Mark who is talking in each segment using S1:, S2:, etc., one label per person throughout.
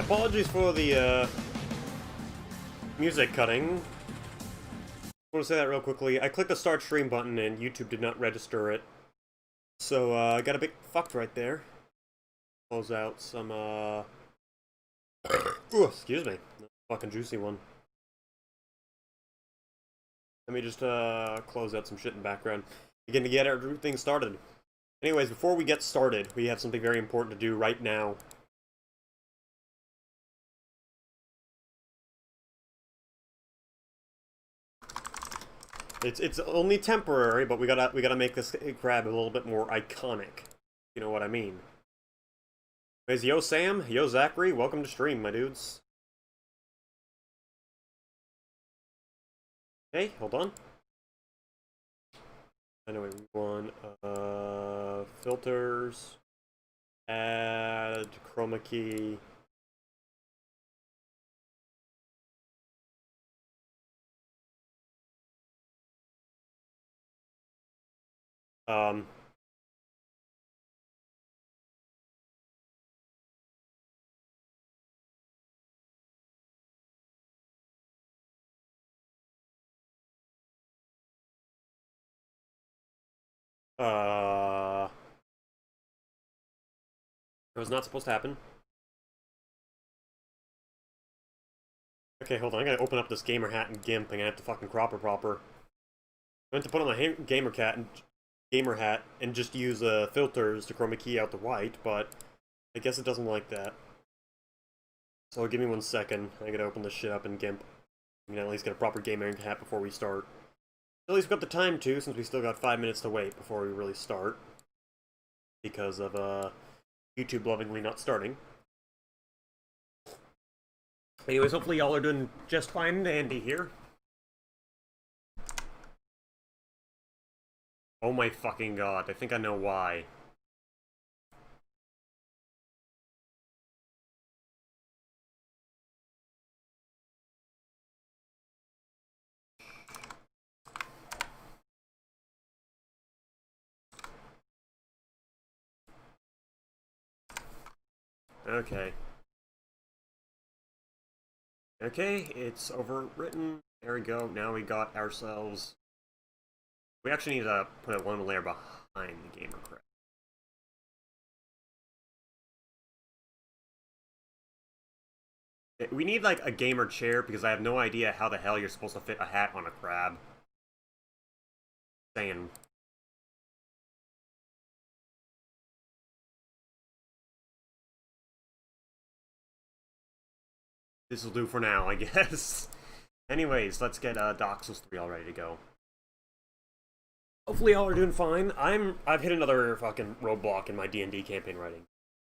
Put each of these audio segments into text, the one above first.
S1: apologies for the music cutting. I want to say that real quickly. I clicked the start stream button and YouTube did not register it. So, I got a bit fucked right there. Close out some, ooh, excuse me. Fucking juicy one. Let me just, close out some shit in the background. Again, to get everything started. Anyways, before we get started, we have something very important to do right now. It's only temporary, but we gotta make this crab a little bit more iconic. You know what I mean? Anyways, yo Sam, yo Zachary, welcome to stream, my dudes. Hey, hold on. Anyway, we want filters, add chroma key. Um, it was not supposed to happen. Okay, hold on, I gotta open up this gamer hat and GIMP, and I have to fucking crop it proper. I meant to put on my gamer hat and just use filters to chroma key out the white, but I guess it doesn't like that. So give me 1 second. I gotta open this shit up in GIMP. I can at least get a proper gamer hat before we start. At least we've got the time to, since we still got 5 minutes to wait before we really start. Because of YouTube lovingly not starting. Anyways, hopefully y'all are doing just fine and dandy here. Oh my fucking god, I think I know why. Okay. Okay, it's overwritten. There we go. Now we got ourselves... We actually need to put it one layer behind the gamer crap. We need, like, a gamer chair, because I have no idea how the hell you're supposed to fit a hat on a crab. Saying. This will do for now, I guess. Anyways, let's get Dark Souls 3 all ready to go. Hopefully y'all are doing fine. I've hit another fucking roadblock in my D&D campaign writing.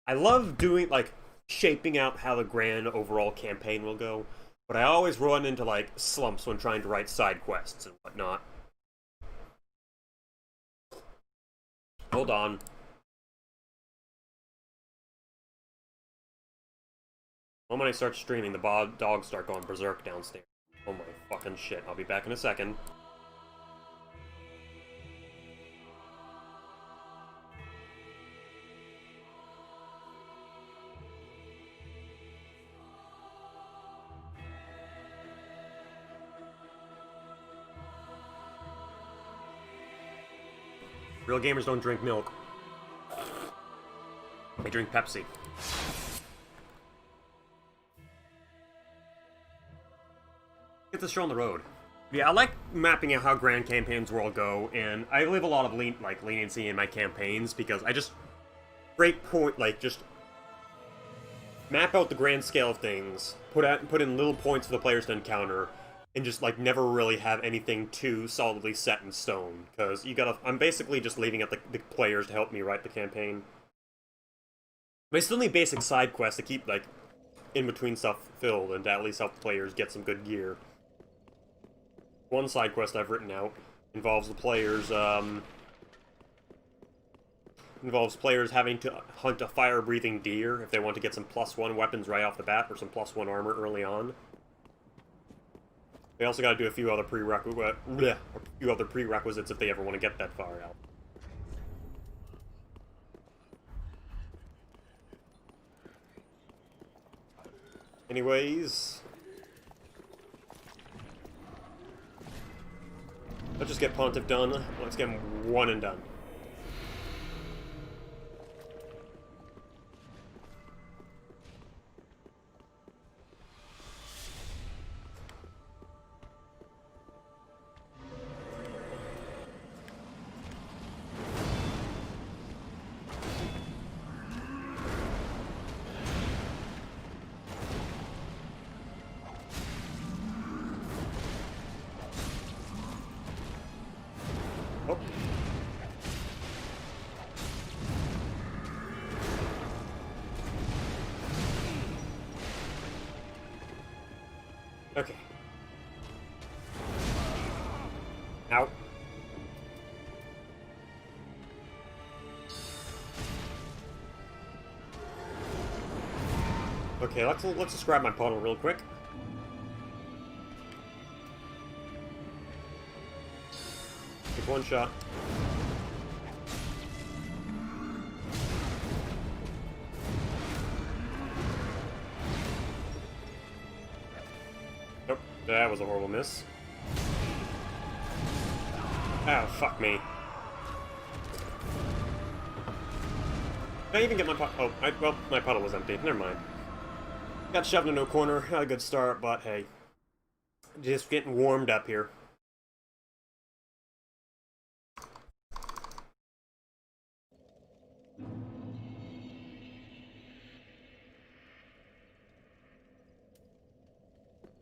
S1: I love doing, like, shaping out how the grand overall campaign will go, but I always run into, like, slumps when trying to write side quests and whatnot. Hold on. The moment I start streaming, the dogs start going berserk downstairs. Oh my fucking shit. I'll be back in a second. Real gamers don't drink milk. They drink Pepsi. Get this show on the road. Yeah, I like mapping out how grand campaigns will all go, and I leave a lot of leniency in my campaigns because I just just map out the grand scale of things, put in little points for the players to encounter, and just like never really have anything too solidly set in stone. Because I'm basically just leaving it the players to help me write the campaign. But I still need basic side quests to keep like in between stuff filled and to at least help the players get some good gear. One side quest I've written out involves the players, having to hunt a fire-breathing deer if they want to get some +1 weapons right off the bat, or some +1 armor early on. They also gotta do a few other prerequisites if they ever want to get that far out. Anyways, let's just get Pontiff done. Let's get him one and done. Oh. Okay. Ow. Okay, let's just grab my puddle real quick. Take one shot. Nope, that was a horrible miss. Oh, fuck me. Did I even get my puddle? Oh, well, my puddle was empty. Never mind. Got shoved into a corner. Not a good start, but hey. Just getting warmed up here.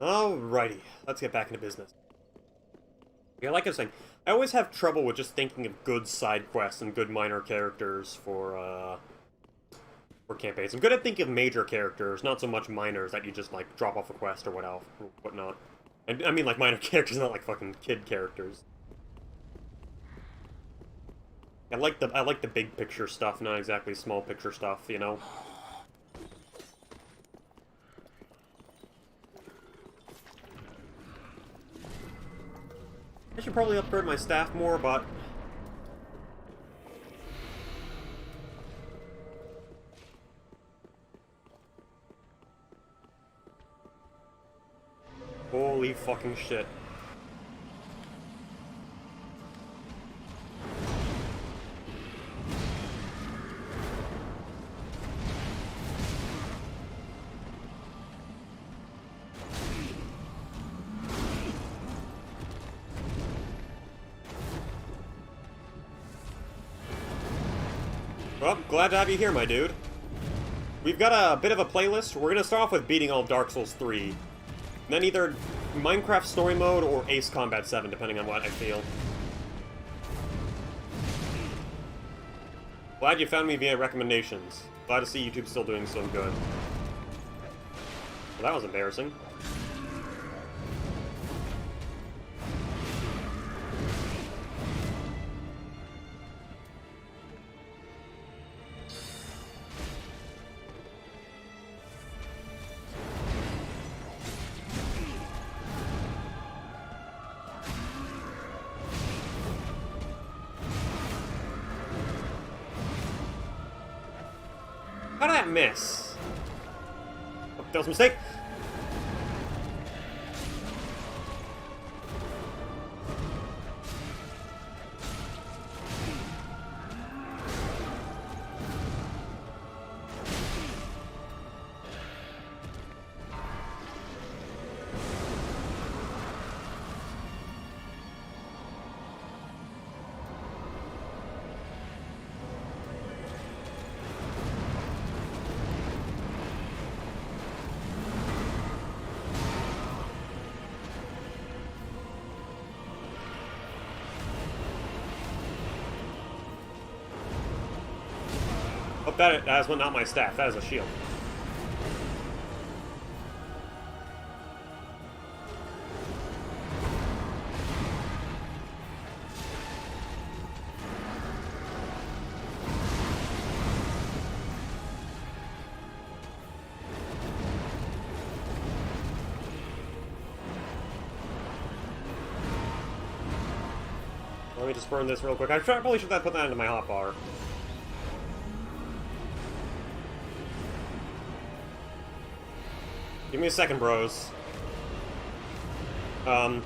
S1: Alrighty, let's get back into business. Yeah, like I was saying, I always have trouble with just thinking of good side quests and good minor characters for campaigns. I'm good at thinking of major characters, not so much minors that you just, like, drop off a quest or whatnot. And, I mean, like, minor characters, not like fucking kid characters. I like the big picture stuff, not exactly small picture stuff, you know? I should probably upgrade my staff more, but... Holy fucking shit. Well, glad to have you here, my dude. We've got a bit of a playlist. We're gonna start off with beating all Dark Souls 3. Then either Minecraft Story Mode or Ace Combat 7, depending on what I feel. Glad you found me via recommendations. Glad to see YouTube still doing so good. Well, that was embarrassing. How did that miss? Oh, that was a mistake. Oh, that is not my staff. That is a shield. Let me just burn this real quick. I probably should have put that into my hotbar. Give me a second, bros. Um...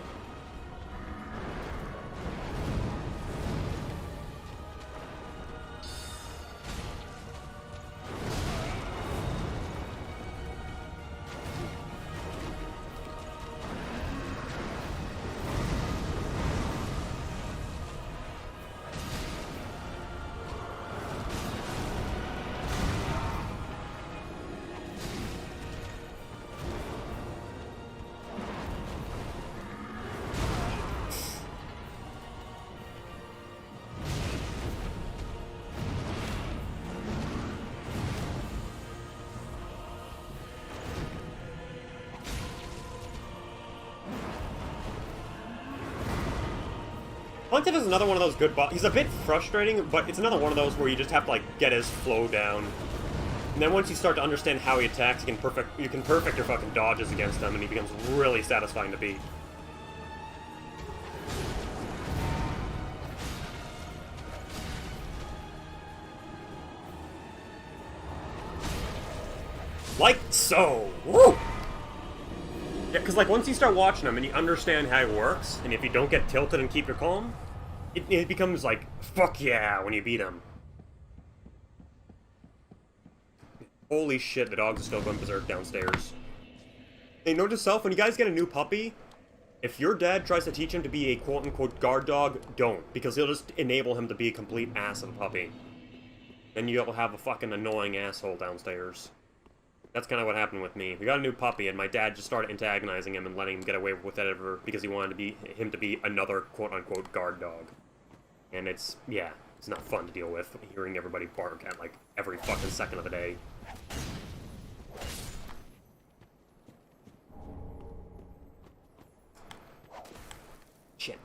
S1: Pontiff is another one of those good boss. He's a bit frustrating, but it's another one of those where you just have to like get his flow down. And then once you start to understand how he attacks, you can perfect your fucking dodges against him, and he becomes really satisfying to beat. Like so. Woo! Yeah, because like once you start watching him and you understand how he works, and if you don't get tilted and keep your calm, it becomes like, fuck yeah, when you beat him. Holy shit, the dogs are still going berserk downstairs. Hey, note to self, when you guys get a new puppy, if your dad tries to teach him to be a quote-unquote guard dog, don't. Because he'll just enable him to be a complete ass of a puppy. Then you'll have a fucking annoying asshole downstairs. That's kind of what happened with me. We got a new puppy, and my dad just started antagonizing him and letting him get away with whatever because he wanted him to be another quote-unquote guard dog. And it's, yeah, it's not fun to deal with, hearing everybody bark at, like, every fucking second of the day. Shit.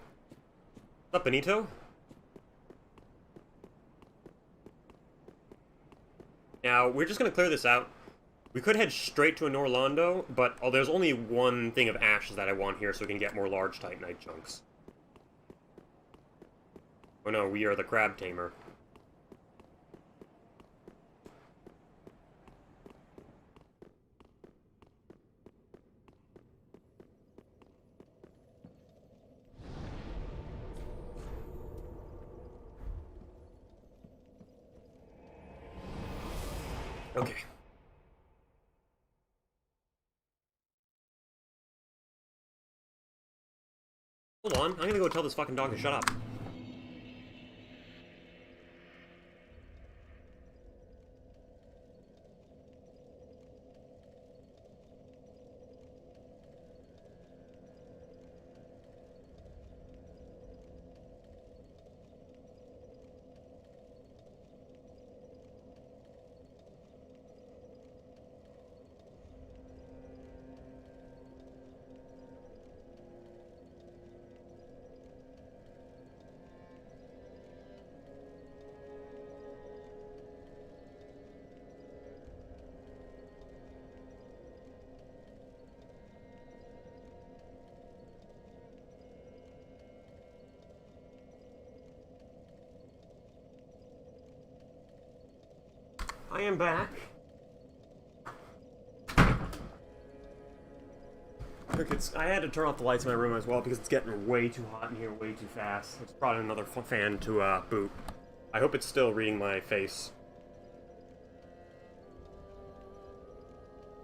S1: What's up, Benito? Now, we're just gonna clear this out. We could head straight to a Norlondo, but there's only one thing of ashes that I want here so we can get more large Titanite chunks. Oh no, we are the crab tamer. Okay. Hold on, I'm gonna go tell this fucking dog to shut up. I am back. Look, I had to turn off the lights in my room as well because it's getting way too hot in here way too fast. It's brought in another fan to boot. I hope it's still reading my face.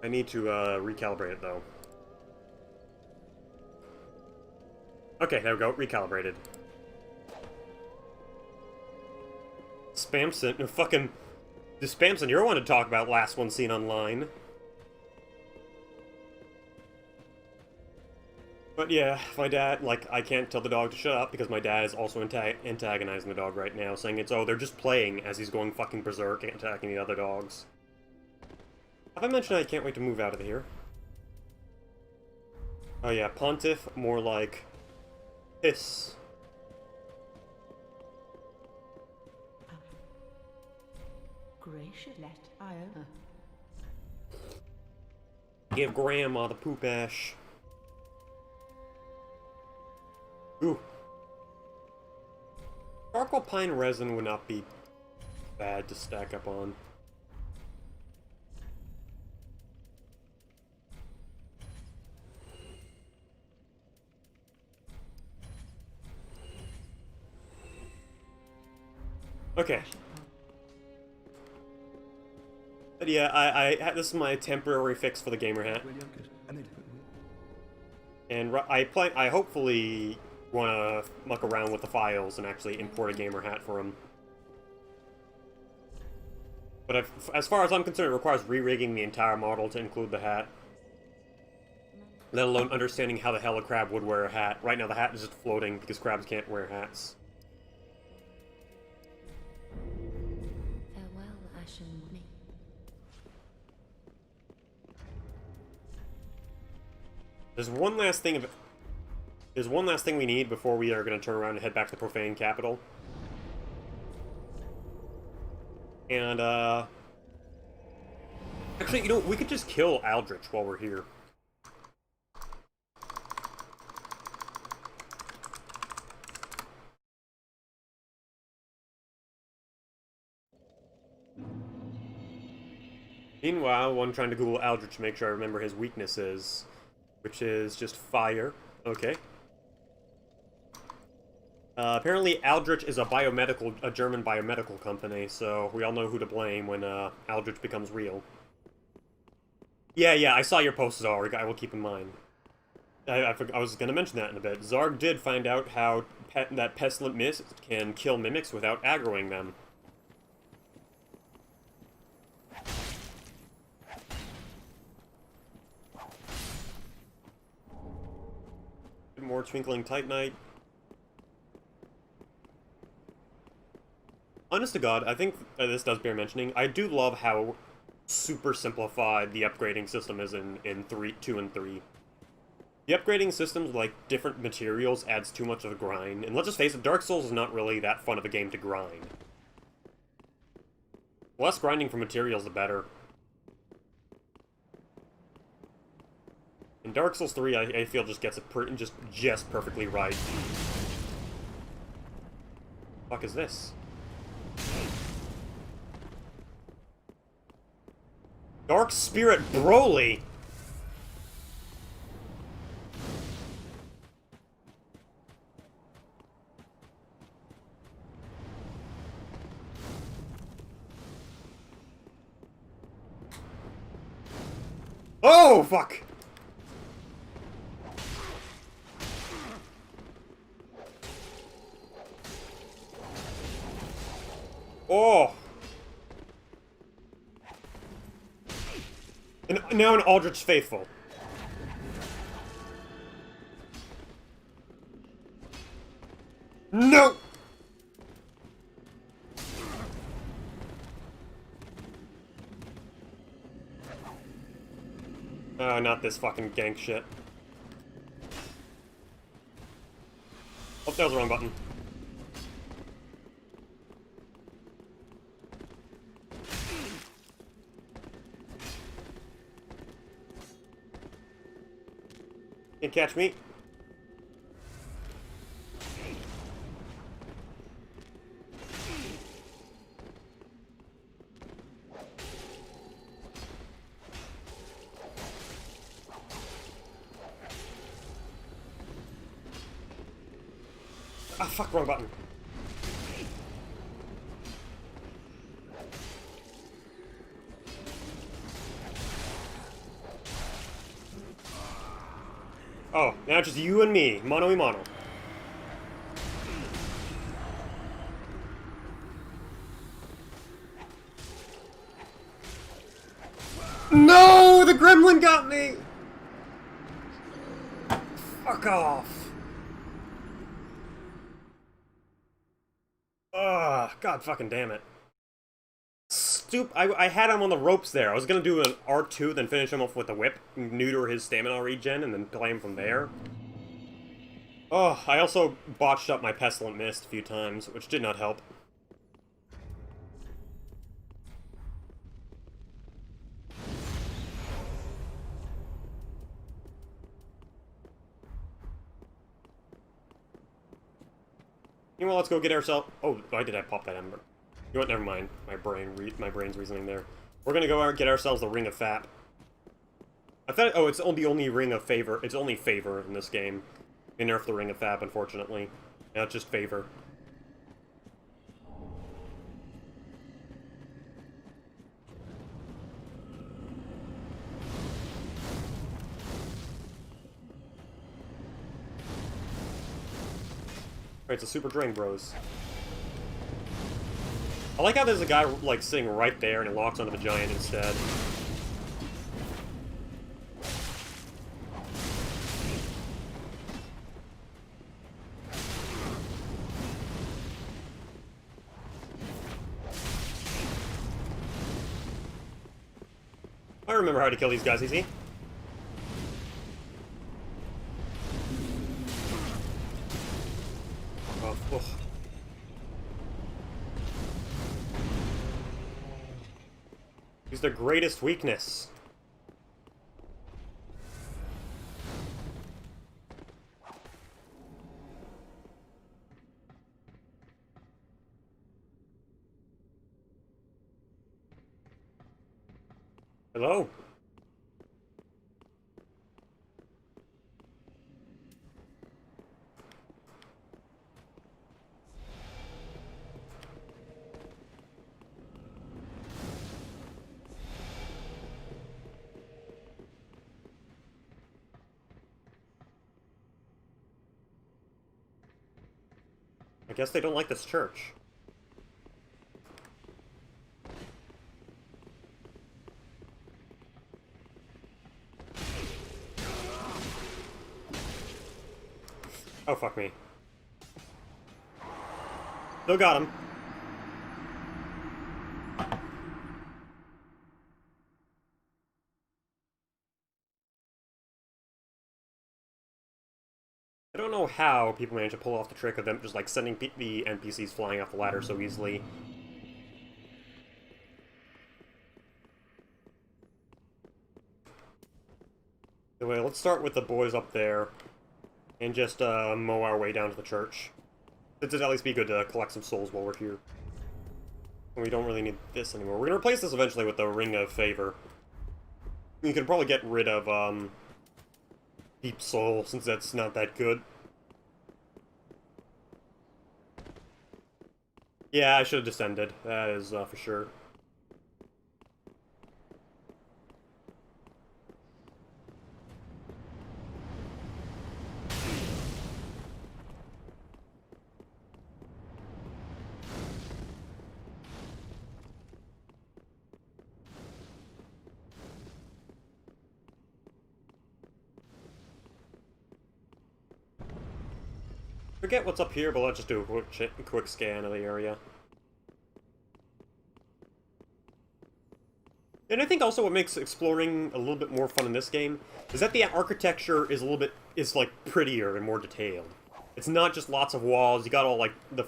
S1: I need to recalibrate it though. Okay, there we go, recalibrated. Spamson, no, fucking... The Spamson you're one to talk about last one seen online. But yeah, my dad, like, I can't tell the dog to shut up because my dad is also antagonizing the dog right now, saying it's, oh, they're just playing as he's going fucking berserk and attacking the other dogs. Have I mentioned I can't wait to move out of here? Oh yeah, Pontiff, more like... Piss. Give Grandma the poop ash. Ooh. Charcoal pine resin would not be bad to stack up on. Okay. But yeah, this is my temporary fix for the gamer hat. And I hopefully want to muck around with the files and actually import a gamer hat for him. But as far as I'm concerned, it requires re-rigging the entire model to include the hat. Let alone understanding how the hell a crab would wear a hat. Right now the hat is just floating because crabs can't wear hats.
S2: Farewell, Ashen Morning.
S1: There's one last thing we need before we are going to turn around and head back to the Profane Capital. And, actually, you know, we could just kill Aldrich while we're here. Meanwhile, one trying to Google Aldrich to make sure I remember his weaknesses, which is just fire. Okay. Apparently, Aldrich is a German biomedical company, so we all know who to blame when Aldrich becomes real. Yeah, I saw your post, Zarg. I will keep in mind. I was going to mention that in a bit. Zarg did find out how that Pestilent Mist can kill mimics without aggroing them. More Twinkling Titanite. Honest to God, I think this does bear mentioning. I do love how super simplified the upgrading system is in 2 and 3. The upgrading systems, like different materials, adds too much of a grind. And let's just face it, Dark Souls is not really that fun of a game to grind. The less grinding for materials, the better. In Dark Souls 3, I feel just gets it just perfectly right. What the fuck is this? Dark Spirit Broly! Oh, fuck! Oh! And now an Aldrich Faithful. No! Oh, not this fucking gank shit. Oh, that was the wrong button. Can't catch me. Ah, fuck, wrong button. Oh, now it's just you and me, mano y mano. No! The gremlin got me! Fuck off. Ugh, god fucking damn it. I had him on the ropes there. I was gonna do an R2, then finish him off with a whip, neuter his stamina regen, and then play him from there. Oh, I also botched up my Pestilent Mist a few times, which did not help. You know what, let's go get ourselves... Oh, why did I pop that ember? You know what, never mind. My brain's reasoning there. We're gonna go out and get ourselves the Ring of Fap. I thought... Oh, it's the only Ring of Favor. It's only Favor in this game. They nerfed the Ring of Fap, unfortunately. Now it's just Favor. It's a Super Drain Bros. I like how there's a guy, like, sitting right there and it locks onto the giant instead. I remember how to kill these guys easy. Oh, ugh. He's their greatest weakness. Hello? I guess they don't like this church. Oh, fuck me. Still got him. I don't know how people manage to pull off the trick of them just, like, sending the NPCs flying off the ladder so easily. Anyway, let's start with the boys up there, and just, mow our way down to the church. It'd at least be good to collect some souls while we're here. And we don't really need this anymore. We're gonna replace this eventually with the Ring of Favor. You could probably get rid of, Deep Soul, since that's not that good. Yeah, I should have descended. That is, for sure. Forget what's up here, but let's just do a quick scan of the area. And I think also what makes exploring a little bit more fun in this game is that the architecture is a little bit, like, prettier and more detailed. It's not just lots of walls, you got all, like, the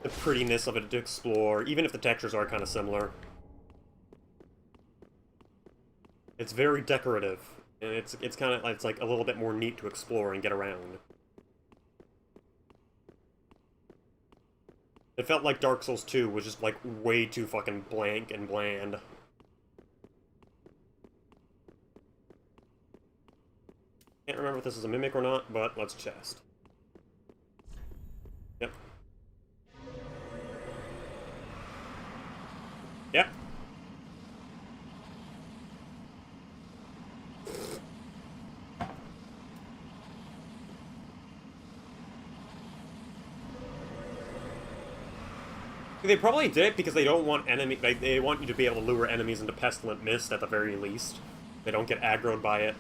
S1: prettiness of it to explore, even if the textures are kind of similar. It's very decorative, and it's kind of, it's like a little bit more neat to explore and get around. It felt like Dark Souls 2 was just, like, way too fucking blank and bland. Can't remember if this is a mimic or not, but let's chest. Yep. Yep. They probably did it because they don't want they want you to be able to lure enemies into Pestilent Mist at the very least. They don't get aggroed by it.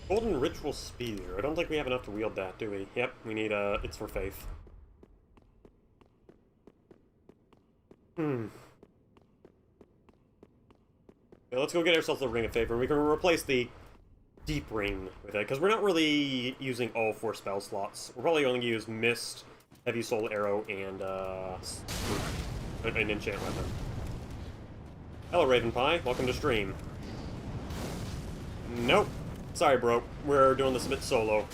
S1: Golden Ritual Spear. I don't think we have enough to wield that, do we? Yep, we need, it's for faith. Yeah, let's go get ourselves the Ring of Favor. We can replace the Deep Ring with it, because we're not really using all 4 spell slots. We're probably only going to use Mist, Heavy Soul Arrow, and, an Enchant Weapon. Hello, Raven Pie. Welcome to stream. Nope. Sorry, bro. We're doing this a bit solo.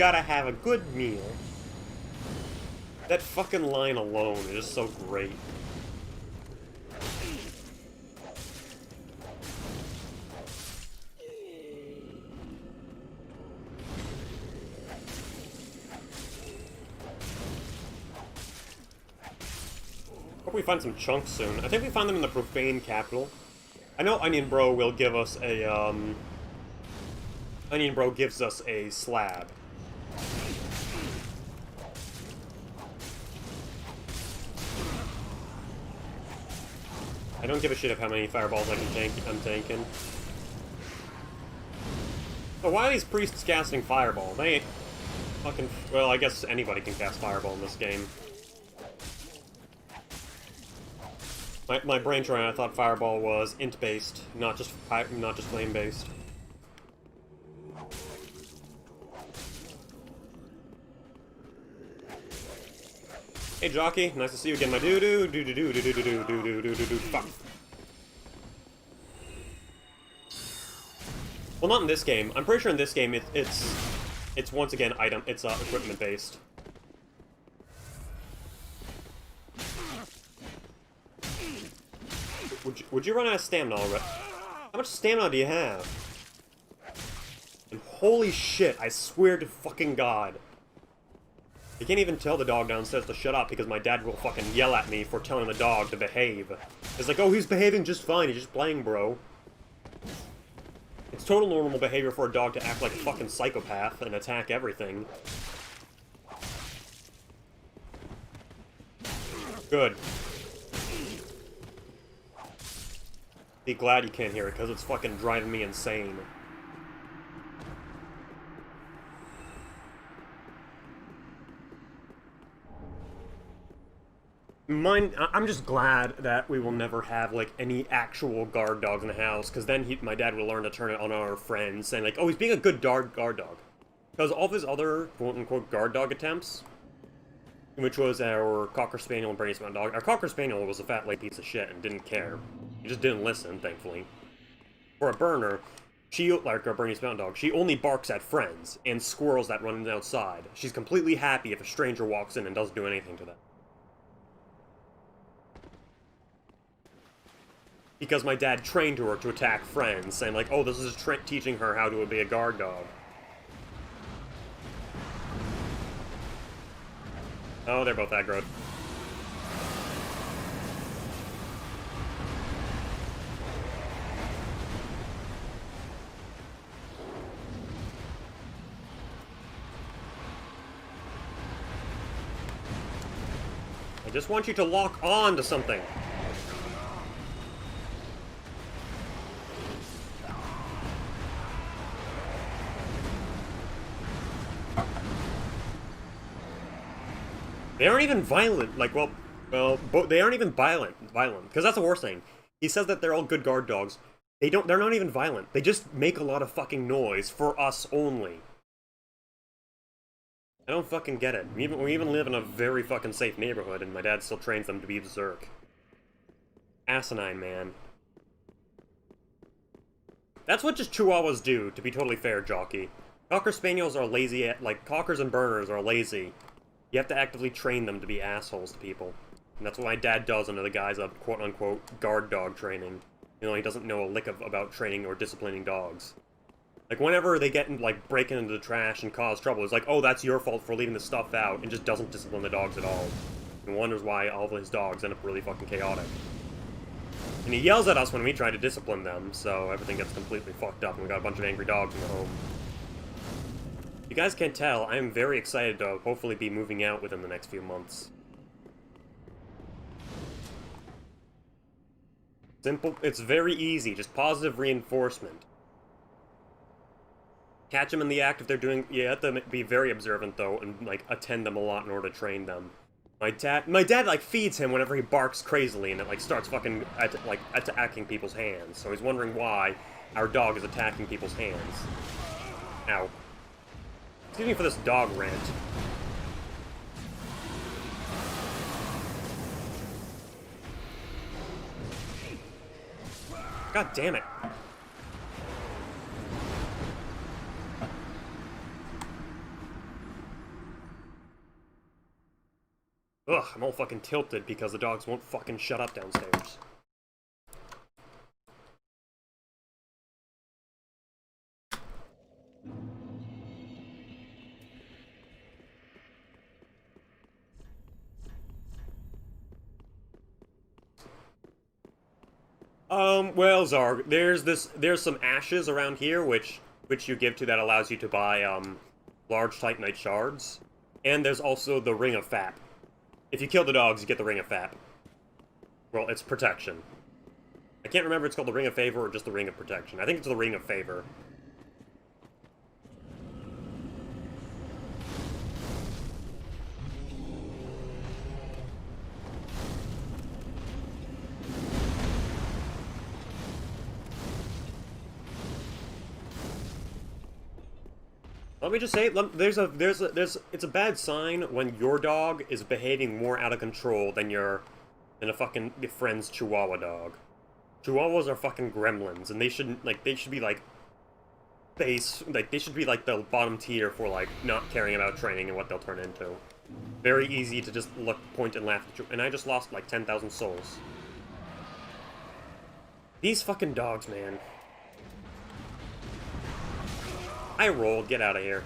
S1: gotta have a good meal. That fucking line alone is just so great. Hope we find some chunks soon. I think we find them in the Profane Capital. I know Onion Bro will give us a, Onion Bro gives us a slab. I don't give a shit of how many fireballs I'm tanking. So why are these priests casting fireball? They ain't fucking... Well, I guess anybody can cast fireball in this game. My brain trying, I thought fireball was int-based, not just flame-based. Hey Jockey, nice to see you again, my doo-doo, doo-doo-doo, doo-doo-doo, doo-doo-doo, doo-doo-doo, fuck. Well, not in this game. I'm pretty sure in this game it's once again it's equipment-based. Would you run out of stamina already? How much stamina do you have? And holy shit, I swear to fucking God. I can't even tell the dog downstairs to shut up because my dad will fucking yell at me for telling the dog to behave. It's like, oh, he's behaving just fine, he's just playing, bro. It's total normal behavior for a dog to act like a fucking psychopath and attack everything. Good. Be glad you can't hear it, because it's fucking driving me insane. I'm just glad that we will never have, like, any actual guard dogs in the house, because then my dad will learn to turn it on our friends, saying, like, oh, he's being a good guard dog. Because all of his other, quote-unquote, guard dog attempts, which was our Cocker Spaniel and Bernese Mountain Dog. Our Cocker Spaniel was a fat, like, piece of shit and didn't care. He just didn't listen, thankfully. For a burner, she, like our Bernese Mountain Dog, she only barks at friends and squirrels that run outside. She's completely happy if a stranger walks in and doesn't do anything to them. Because my dad trained her to attack friends, saying like, oh, this is teaching her how to be a guard dog. Oh, they're both aggroed. I just want you to lock on to something. They aren't even violent. Like, well, they aren't even violent, because that's the worst thing. He says that they're all good guard dogs. They're not even violent. They just make a lot of fucking noise for us only. I don't fucking get it. We even live in a very fucking safe neighborhood, and my dad still trains them to be berserk. Asinine, man. That's what just Chihuahuas do, to be totally fair, Jockey. Cocker Spaniels are lazy, like, Cockers and Berners are lazy. You have to actively train them to be assholes to people. And that's what my dad does under the guise of quote-unquote guard dog training. You know, he doesn't know a lick about training or disciplining dogs. Like, whenever they get, like, breaking into the trash and cause trouble, it's like, oh, that's your fault for leaving the stuff out, and just doesn't discipline the dogs at all. And wonders why all of his dogs end up really fucking chaotic. And he yells at us when we try to discipline them, so everything gets completely fucked up, and we got a bunch of angry dogs in the home. If you guys can't tell, I am very excited to hopefully be moving out within the next few months. Simple, it's very easy, just positive reinforcement. Catch them in the act if they're doing... You have to be very observant, though, and, like, attend them a lot in order to train them. My dad, like, feeds him whenever he barks crazily, and it, like, starts fucking, attacking people's hands. So he's wondering why our dog is attacking people's hands. Ow. Excuse me for this dog rant. God damn it. Ugh, I'm all fucking tilted because the dogs won't fucking shut up downstairs. Well, Zarg, there's some ashes around here which you give to that allows you to buy, large Titanite shards. And there's also the Ring of Fap. If you kill the dogs, you get the Ring of Fap. Well, it's protection. I can't remember if it's called the Ring of Favor or just the Ring of Protection. I think it's the Ring of Favor. Let me just say, it's a bad sign when your dog is behaving more out of control than your a fucking friend's Chihuahua dog. Chihuahuas are fucking gremlins, and they shouldn't, like, they should be, like, base, like, they should be, like, the bottom tier for, like, not caring about training and what they'll turn into. Very easy to just look, point, and laugh at you, and I just lost, like, 10,000 souls. These fucking dogs, man. I rolled, get out of here.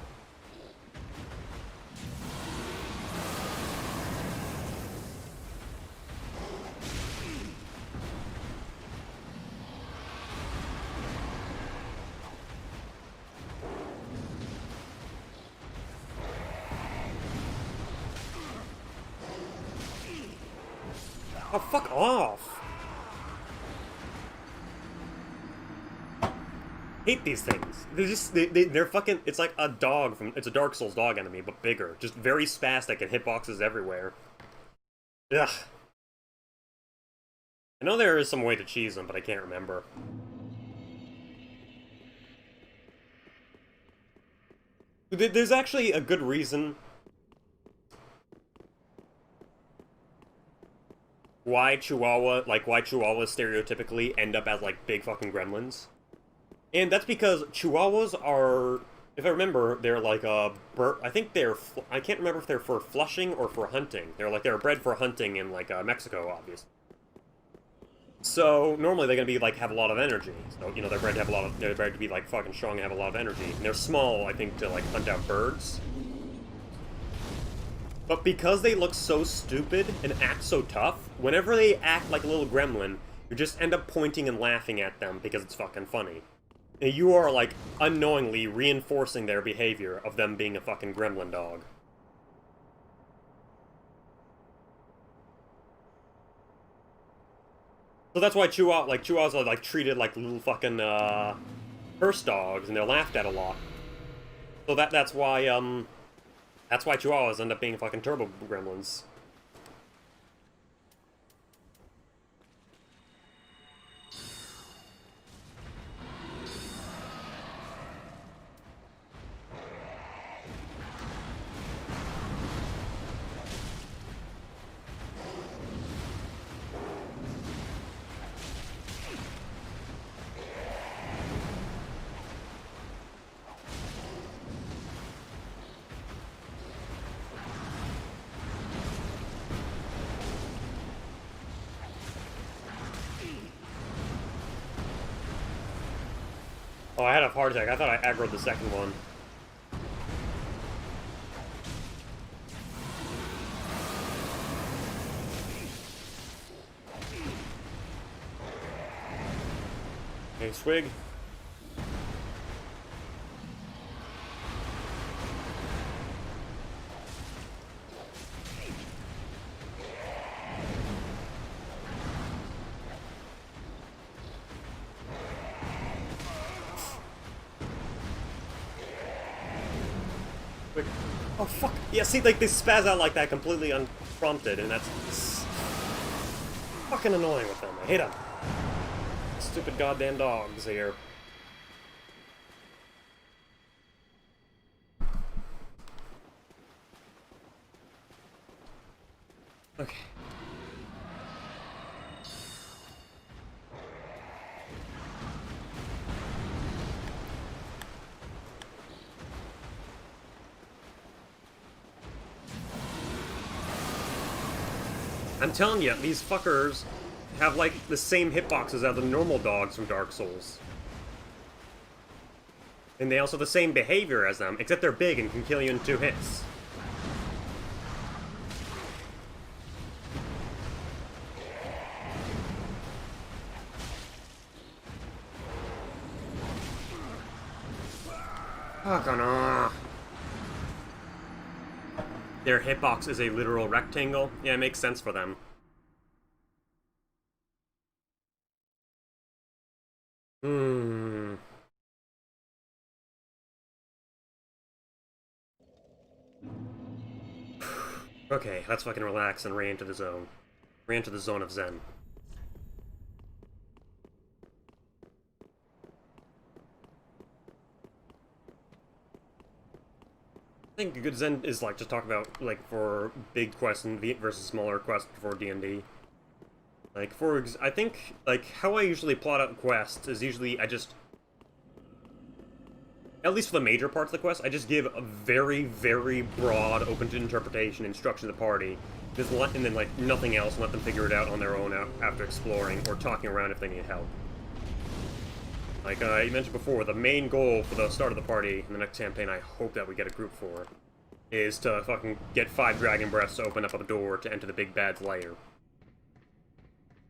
S1: Oh, fuck off! Hate these things. They're just, they're fucking, it's like a dog from, it's a Dark Souls dog enemy, but bigger. Just very spastic and hitboxes everywhere. Ugh. I know there is some way to cheese them, but I can't remember. There's actually a good reason why Chihuahuas stereotypically end up as, like, big fucking gremlins. And that's because Chihuahuas are, if I remember, they're like a bird. I think they're, I can't remember if they're for flushing or for hunting. They're bred for hunting in, like, Mexico, obviously. So, normally they're gonna be, like, have a lot of energy. So, you know, they're bred to be, like, fucking strong and have a lot of energy. And they're small, I think, to, like, hunt out birds. But because they look so stupid and act so tough, whenever they act like a little gremlin, you just end up pointing and laughing at them because it's fucking funny. And you are, like, unknowingly reinforcing their behavior of them being a fucking gremlin dog. So that's why Chihuahuas are, like, treated like little fucking, hearse dogs, and they're laughed at a lot. So that's why Chihuahuas end up being fucking turbo gremlins. Oh, I had a heart attack. I thought I aggroed the second one. Okay, swig. Oh, fuck. Yeah, see, like, they spaz out like that completely unprompted, and that's fucking annoying with them. I hate them. Stupid goddamn dogs here. Okay. I'm telling you, these fuckers have, like, the same hitboxes as the normal dogs from Dark Souls. And they also have the same behavior as them, except they're big and can kill you in 2 hits. Fuck on. Their hitbox is a literal rectangle. Yeah, it makes sense for them. Okay, let's fucking relax and re-enter the zone. Re-enter the zone of Zen. I think a good Zen is like just talk about like for big quests and versus smaller quests before D&D. Like I think like how I usually plot out quests is usually I just, at least for the major parts of the quest, I just give a very, very broad, open to interpretation instruction to the party, and then like nothing else, and let them figure it out on their own after exploring or talking around if they need help. Like you mentioned before, the main goal for the start of the party in the next campaign, I hope that we get a group for, is to fucking get 5 dragon breaths to open up a door to enter the big bad's lair.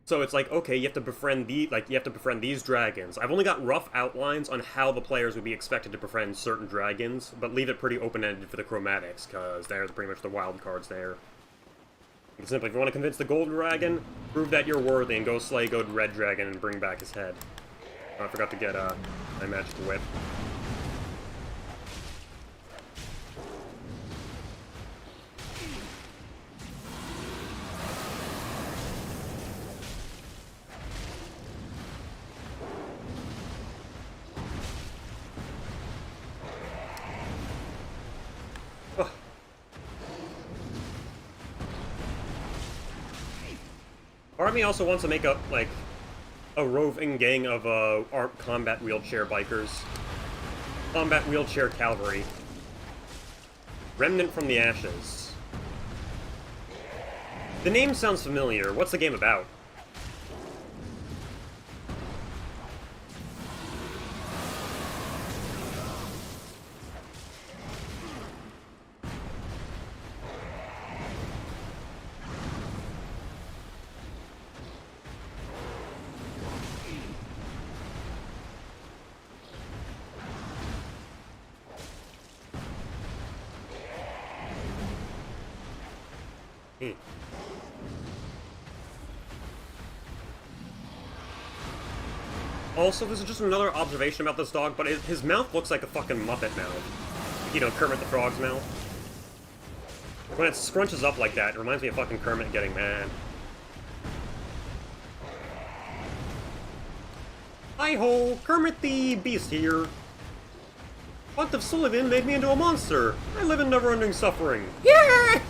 S1: So it's like, okay, you have to befriend these dragons. I've only got rough outlines on how the players would be expected to befriend certain dragons, but leave it pretty open-ended for the chromatics, because they're pretty much the wild cards there. It's simply, if you want to convince the golden dragon, prove that you're worthy and go slay good red dragon and bring back his head. Oh, I forgot to get my magic whip. Oh. Part of me also wants to make a, like, a roving gang of combat wheelchair bikers. Combat wheelchair cavalry. Remnant from the Ashes. The name sounds familiar. What's the game about? Also, this is just another observation about this dog, but his mouth looks like a fucking Muppet mouth. You know, Kermit the Frog's mouth. When it scrunches up like that, it reminds me of fucking Kermit getting mad. Hi-ho! Kermit the Beast here. What if Sullivan made me into a monster? I live in never-ending suffering. Yeah!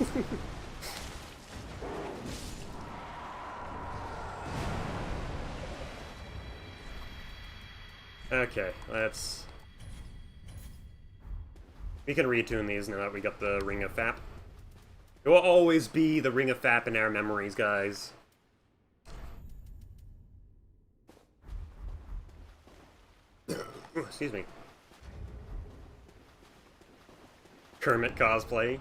S1: Okay, let's... We can retune these now that we got the Ring of Fap. It will always be the Ring of Fap in our memories, guys. Excuse me. Kermit cosplay.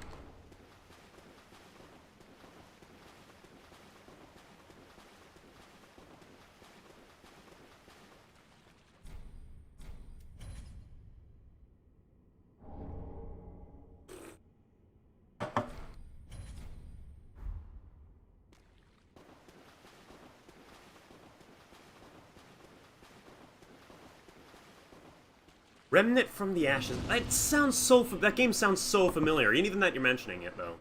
S1: Remnant from the Ashes. It sounds so... That game sounds so familiar, even that you're mentioning it, though.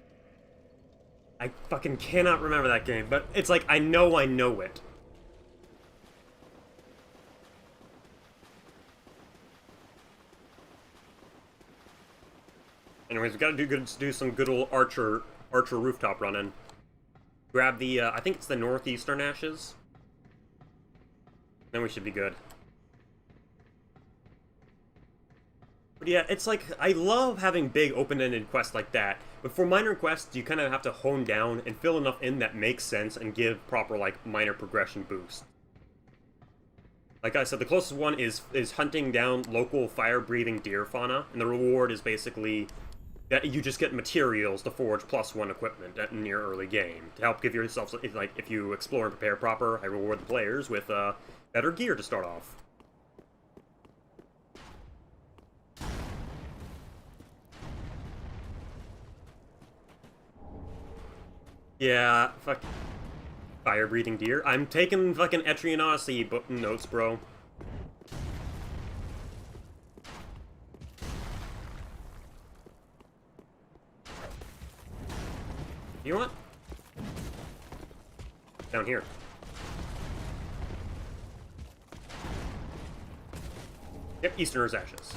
S1: I fucking cannot remember that game, but it's like, I know it. Anyways, we gotta do some good old Archer rooftop running. Grab the, I think it's the Northeastern Ashes. Then we should be good. But yeah, it's like, I love having big open-ended quests like that, But for minor quests, you kind of have to hone down and fill enough in that makes sense and give proper, like, minor progression boost. Like I said, the closest one is hunting down local fire-breathing deer fauna, and the reward is basically that you just get materials to forge +1 equipment in your early game to help give yourself, like, if you explore and prepare proper, I reward the players with better gear to start off. Yeah, fuck. Fire-breathing deer. I'm taking fucking Etrian Odyssey notes, bro. You know what? Down here. Yep, Easterner's Ashes.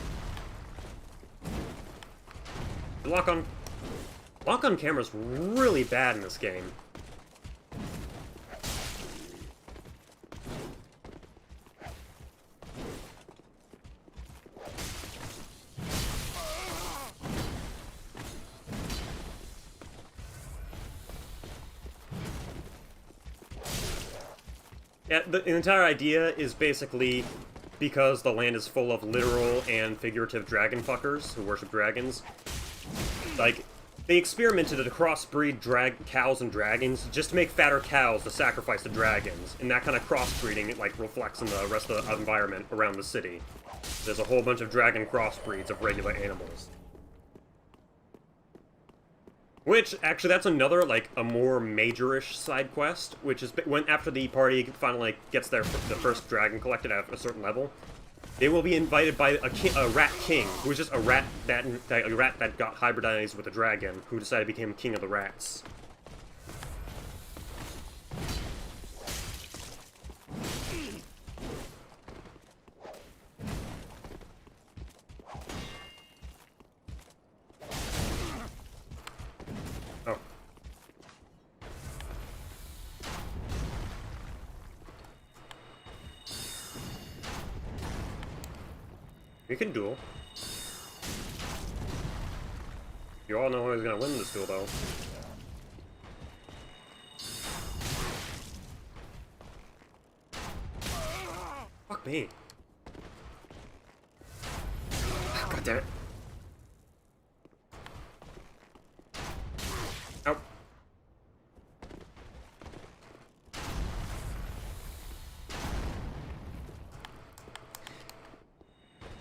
S1: The lock-on camera's really bad in this game. Yeah, the entire idea is basically because the land is full of literal and figurative dragon fuckers who worship dragons. Like, they experimented to crossbreed cows and dragons just to make fatter cows to sacrifice to dragons, and that kind of crossbreeding, it, like, reflects in the rest of the environment around the city. There's a whole bunch of dragon crossbreeds of regular animals. Which, actually, that's another, like, a more major-ish side quest, which is when, after the party finally gets the first dragon collected at a certain level, they will be invited by a rat king, who is just a rat that got hybridized with a dragon, who decided to become king of the rats. Oh. We can duel. You all know who's gonna win this duel, though. Fuck me. God damn it. Ow.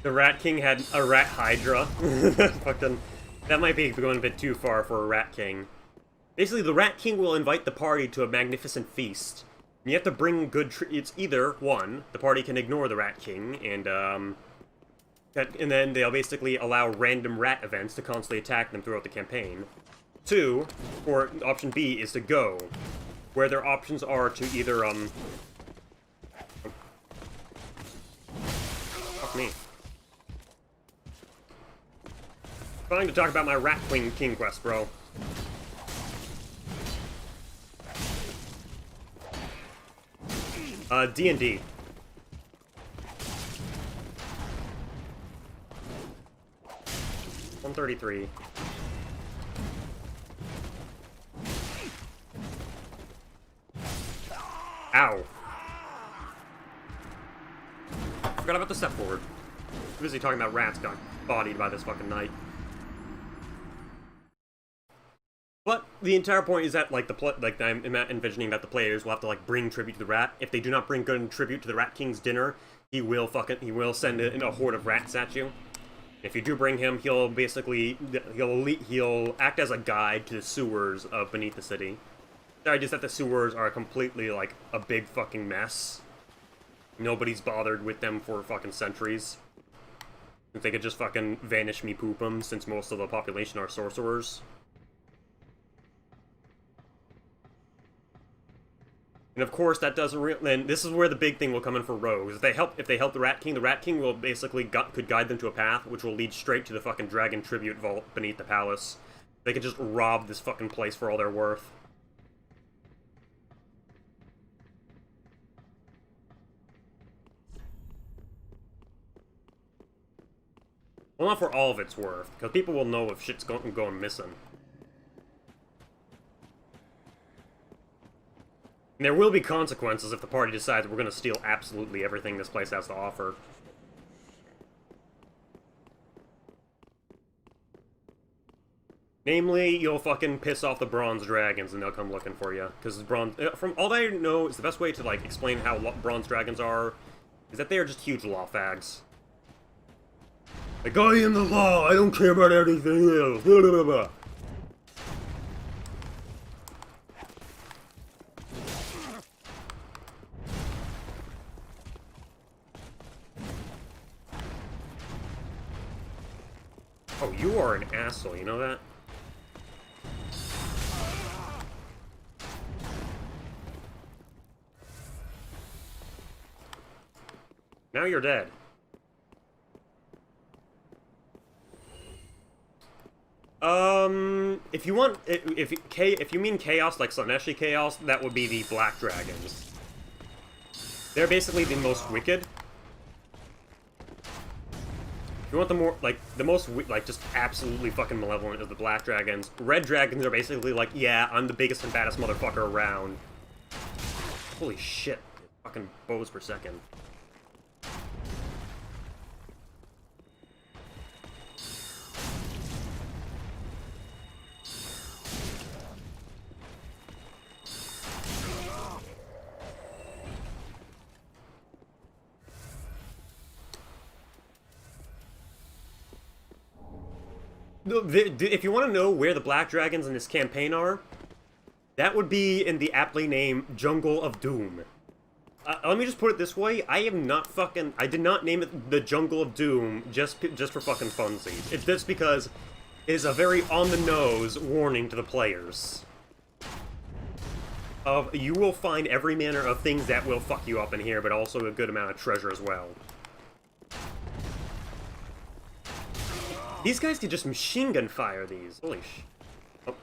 S1: The Rat King had a Rat Hydra. Fucking, that might be going a bit too far for a Rat King. Basically, the Rat King will invite the party to a magnificent feast. And you have to bring good it's either, one, the party can ignore the Rat King, and then they'll basically allow random rat events to constantly attack them throughout the campaign. Two, or option B, is to go, where their options are to either, Fuck me. Trying to talk about my Rat King quest, bro. D&D. $133. Ow. Forgot about the step forward. Busy talking about rats got bodied by this fucking knight. But the entire point is that, like, I'm envisioning that the players will have to, like, bring tribute to the rat. If they do not bring good tribute to the Rat King's dinner, he will send in a horde of rats at you. If you do bring him, he'll basically, he'll act as a guide to the sewers of beneath the city. The idea is that the sewers are completely, like, a big fucking mess. Nobody's bothered with them for fucking centuries. If they could just fucking vanish me poop them, since most of the population are sorcerers. And of course, that doesn't and this is where the big thing will come in for rogues. If they help the Rat King will basically could guide them to a path which will lead straight to the fucking dragon tribute vault beneath the palace. They could just rob this fucking place for all they're worth. Well, not for all of its worth, because people will know if shit's going missing. And there will be consequences if the party decides we're going to steal absolutely everything this place has to offer. Namely, you'll fucking piss off the bronze dragons and they'll come looking for you. Because bronze... From all I know, is the best way to, like, explain how bronze dragons are is that they are just huge law fags. Like, I am the law, I don't care about anything else. Blah, blah, blah, blah. Oh, you are an asshole, you know that? Now you're dead. If you want, if you mean chaos, like Slaneshi chaos, that would be the black dragons. They're basically the most wicked. If you want the more, like, the most, like, just absolutely fucking malevolent is the black dragons. Red dragons are basically like, yeah, I'm the biggest and baddest motherfucker around. Holy shit. Fucking bows per second. If you want to know where the black dragons in this campaign are, that would be in the aptly named Jungle of Doom. Let me just put it this way, I did not name it the Jungle of Doom just for fucking funsies. It's just because it is a very on-the-nose warning to the players. You will find every manner of things that will fuck you up in here, but also a good amount of treasure as well. These guys could just machine gun fire these. Holy sh... Oh.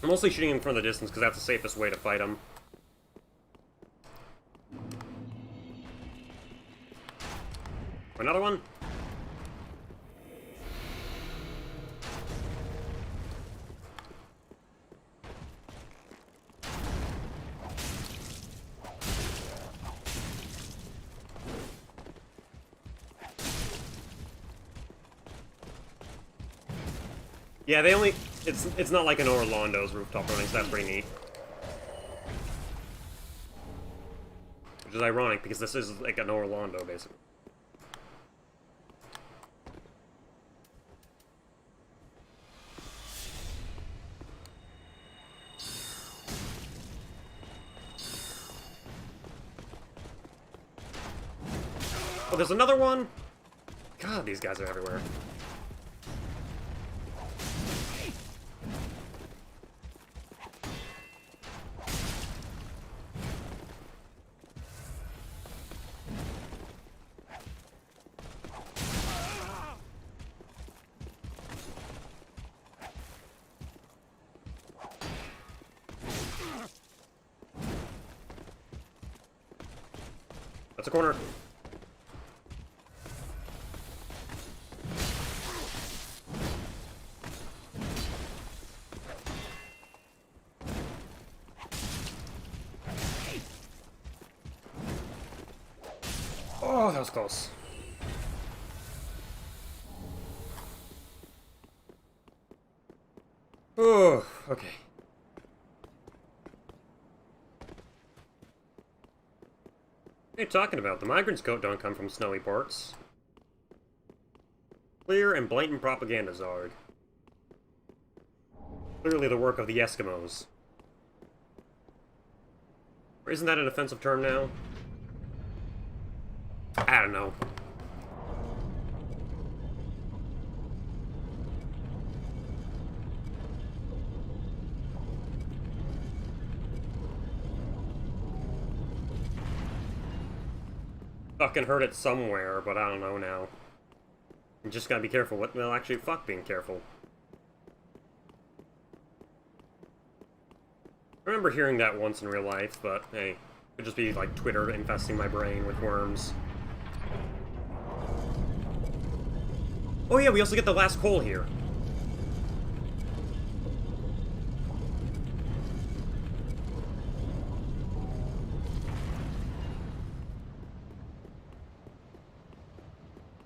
S1: I'm mostly shooting him from the distance because that's the safest way to fight him. Another one? Yeah, they only... It's not like an Orlando's rooftop running, so that's pretty neat. Which is ironic, because this is like an Orlando, basically. Oh, there's another one? God, these guys are everywhere. That's a corner. Oh, that was close. Oh, okay. What are you talking about? The migrants' coat don't come from snowy ports. Clear and blatant propaganda, Zard. Clearly the work of the Eskimos. Or isn't that an offensive term now? I don't know. Fucking heard it somewhere, but I don't know now. You just gotta be careful what... Well, actually, fuck being careful. remember hearing that once in real life, but hey, it could just be like Twitter infesting my brain with worms. Oh yeah, we also get the last coal here.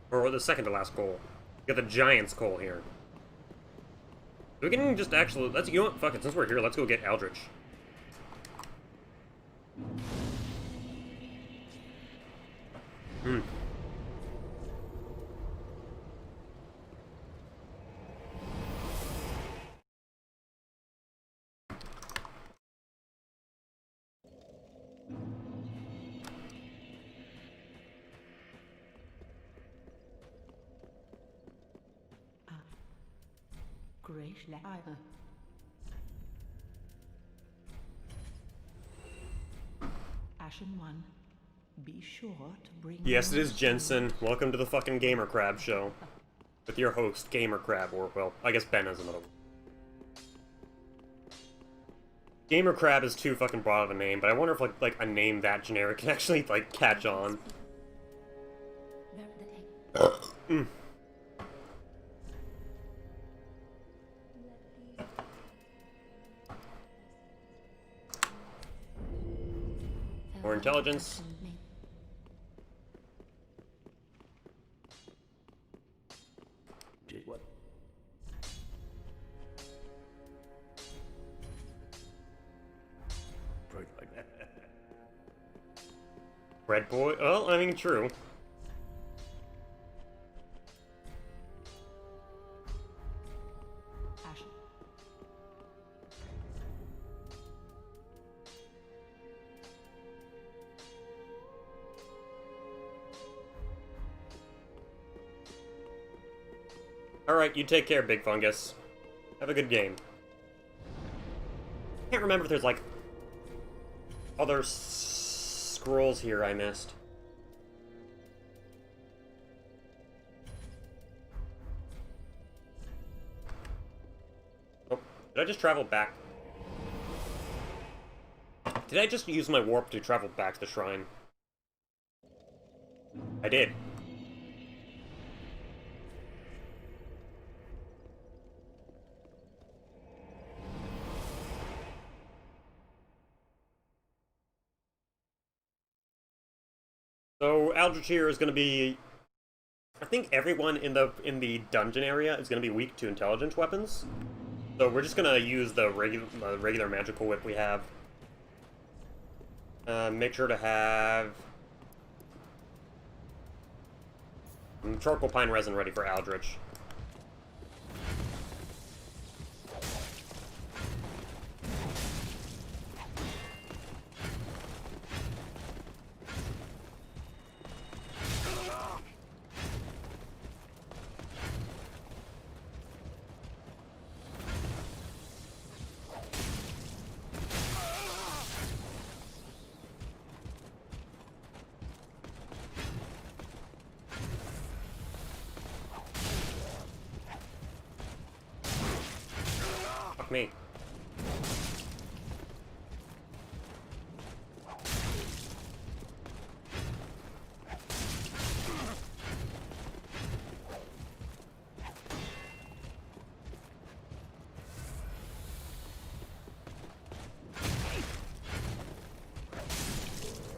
S1: Or the second to last coal. We got the Giant's coal here. We can just actually, let's, you know what, fuck it, since we're here, let's go get Eldritch. Hmm.
S2: Ashen One, be sure to bring.
S1: Yes, it is Jensen. Welcome to the fucking Gamer Crab show. With your host, Gamer Crab, or, well, I guess Ben is another one. Gamer Crab is too fucking broad of a name, but I wonder if, like a name that generic can actually, like, catch on. More intelligence.
S3: What?
S1: Red boy? Well, I mean, true.
S2: Ashen.
S1: Alright, you take care, Big Fungus. Have a good game. Can't remember if there's, like, other scrolls here I missed. Oh, did I just travel back? Did I just use my warp to travel back to the shrine? I did. So Eldritch here is going to be, I think everyone in the dungeon area is going to be weak to intelligence weapons. So we're just going to use the regular magical whip we have. Make sure to have charcoal pine resin ready for Eldritch. Fuck me.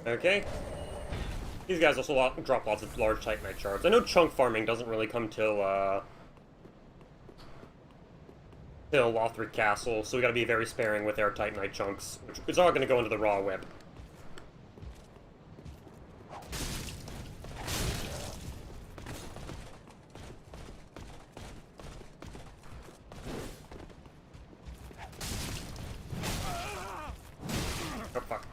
S1: Okay. These guys also drop lots of large Titanite shards. I know chunk farming doesn't really come till Lothric Castle, so we gotta be very sparing with our Titanite chunks, which is all gonna go into the raw whip. Oh, fuck.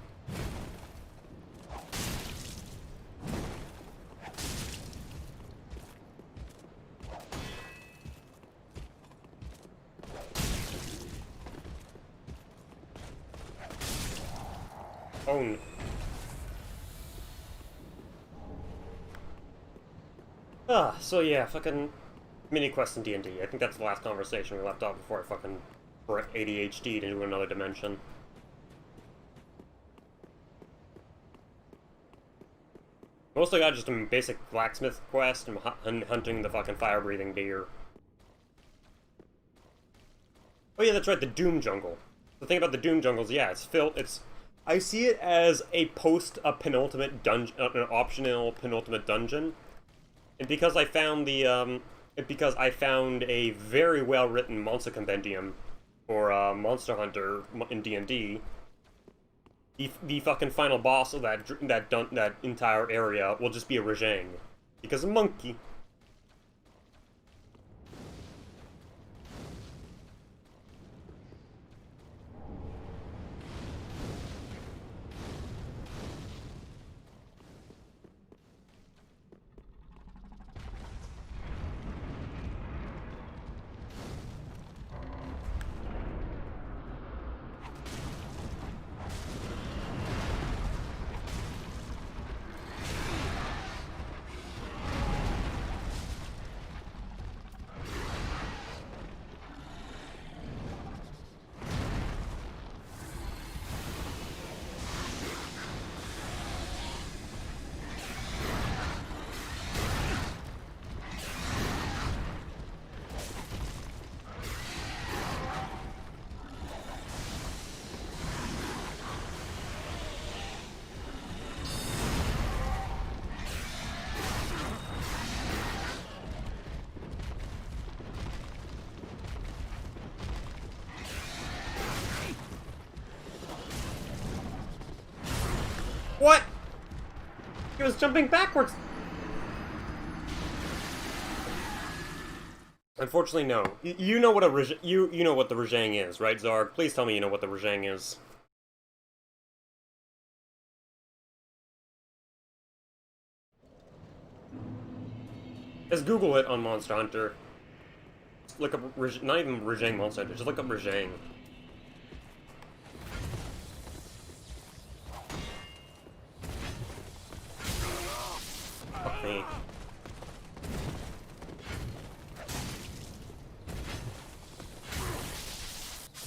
S1: Own. So yeah, fucking mini quest in D&D. I think that's the last conversation we left off before I fucking ADHD'd into another dimension. Mostly got just a basic blacksmith quest and hunting the fucking fire-breathing deer. Oh yeah, that's right, the Doom Jungle. The thing about the Doom Jungles, yeah, it's I see it as a penultimate dungeon, an optional penultimate dungeon. And because I found because I found a very well-written monster compendium for Monster Hunter in D&D, the fucking final boss of that entire area will just be a Rajang, because a monkey. What? He was jumping backwards. Unfortunately, no. You know what you know what the Rajang is, right, Zarg? Please tell me you know what the Rajang is. Just Google it on Monster Hunter. Look up not even Rajang Monster Hunter. Just look up Rajang. Fuck me.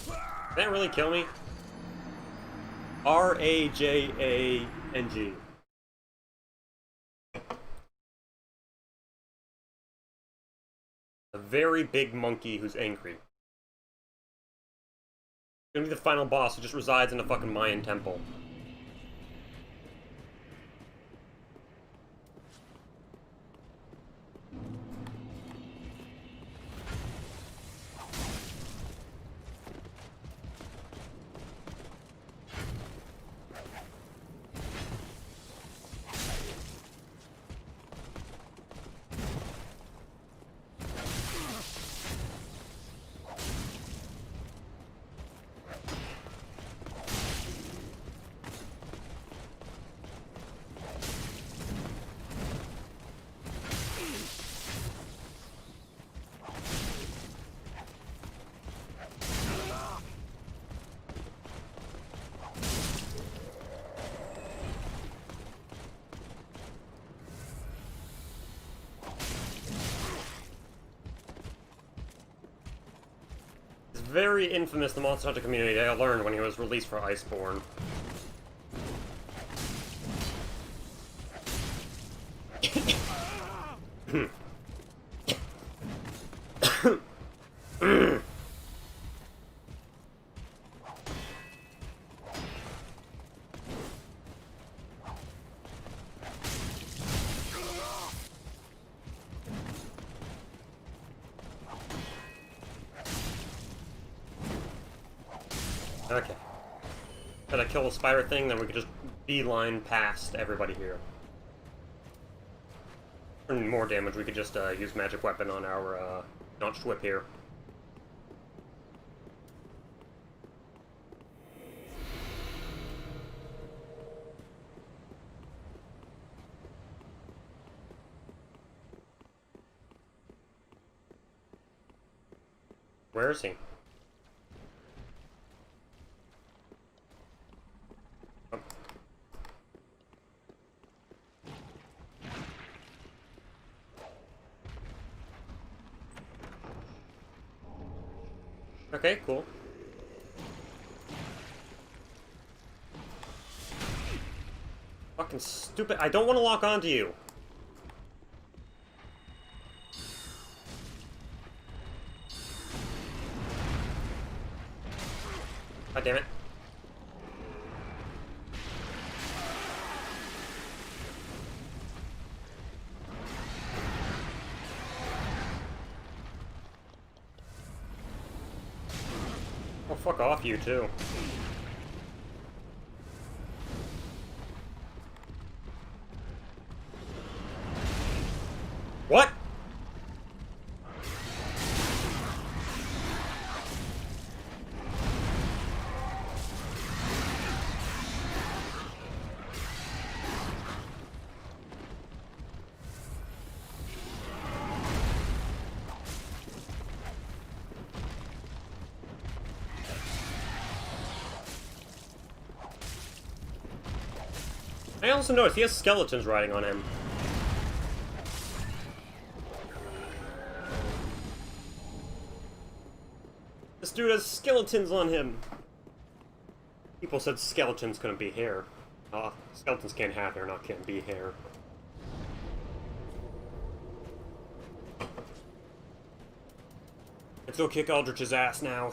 S1: Did that really kill me? Rajang. A very big monkey who's angry. Gonna be the final boss who just resides in a fucking Mayan temple. Very infamous the Monster Hunter community I learned when he was released for Iceborne. Okay. Gotta kill the spider thing, then we could just beeline past everybody here. For more damage, we could just use magic weapon on our notched whip here. Where is he? Oh. Okay, cool. Fucking stupid. I don't want to lock onto you. God damn it. Oh, fuck off, you too. What? I also noticed he has skeletons riding on him. This dude has skeletons on him. People said skeletons couldn't be hair. Skeletons can't have hair, not can't be hair. Let's go kick Aldrich's ass now.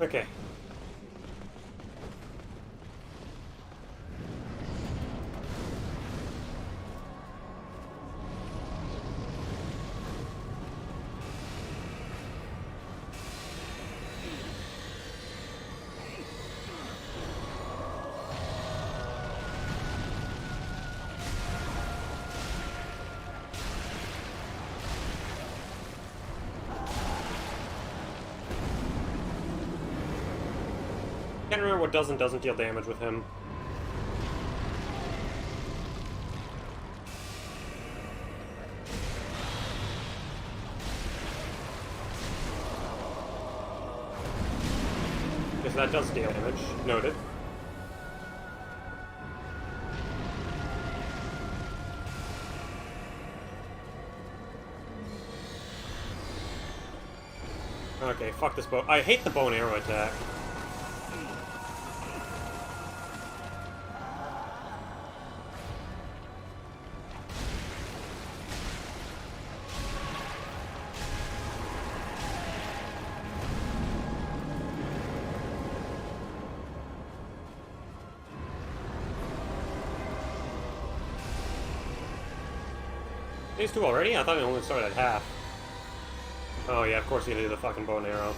S1: Okay. Can't remember what does and doesn't deal damage with him. Yes, that does deal damage. Noted. Okay, fuck this bow. I hate the bow and arrow attack. These two already? I thought we only started at half. Oh yeah, of course you do the fucking bow and arrow.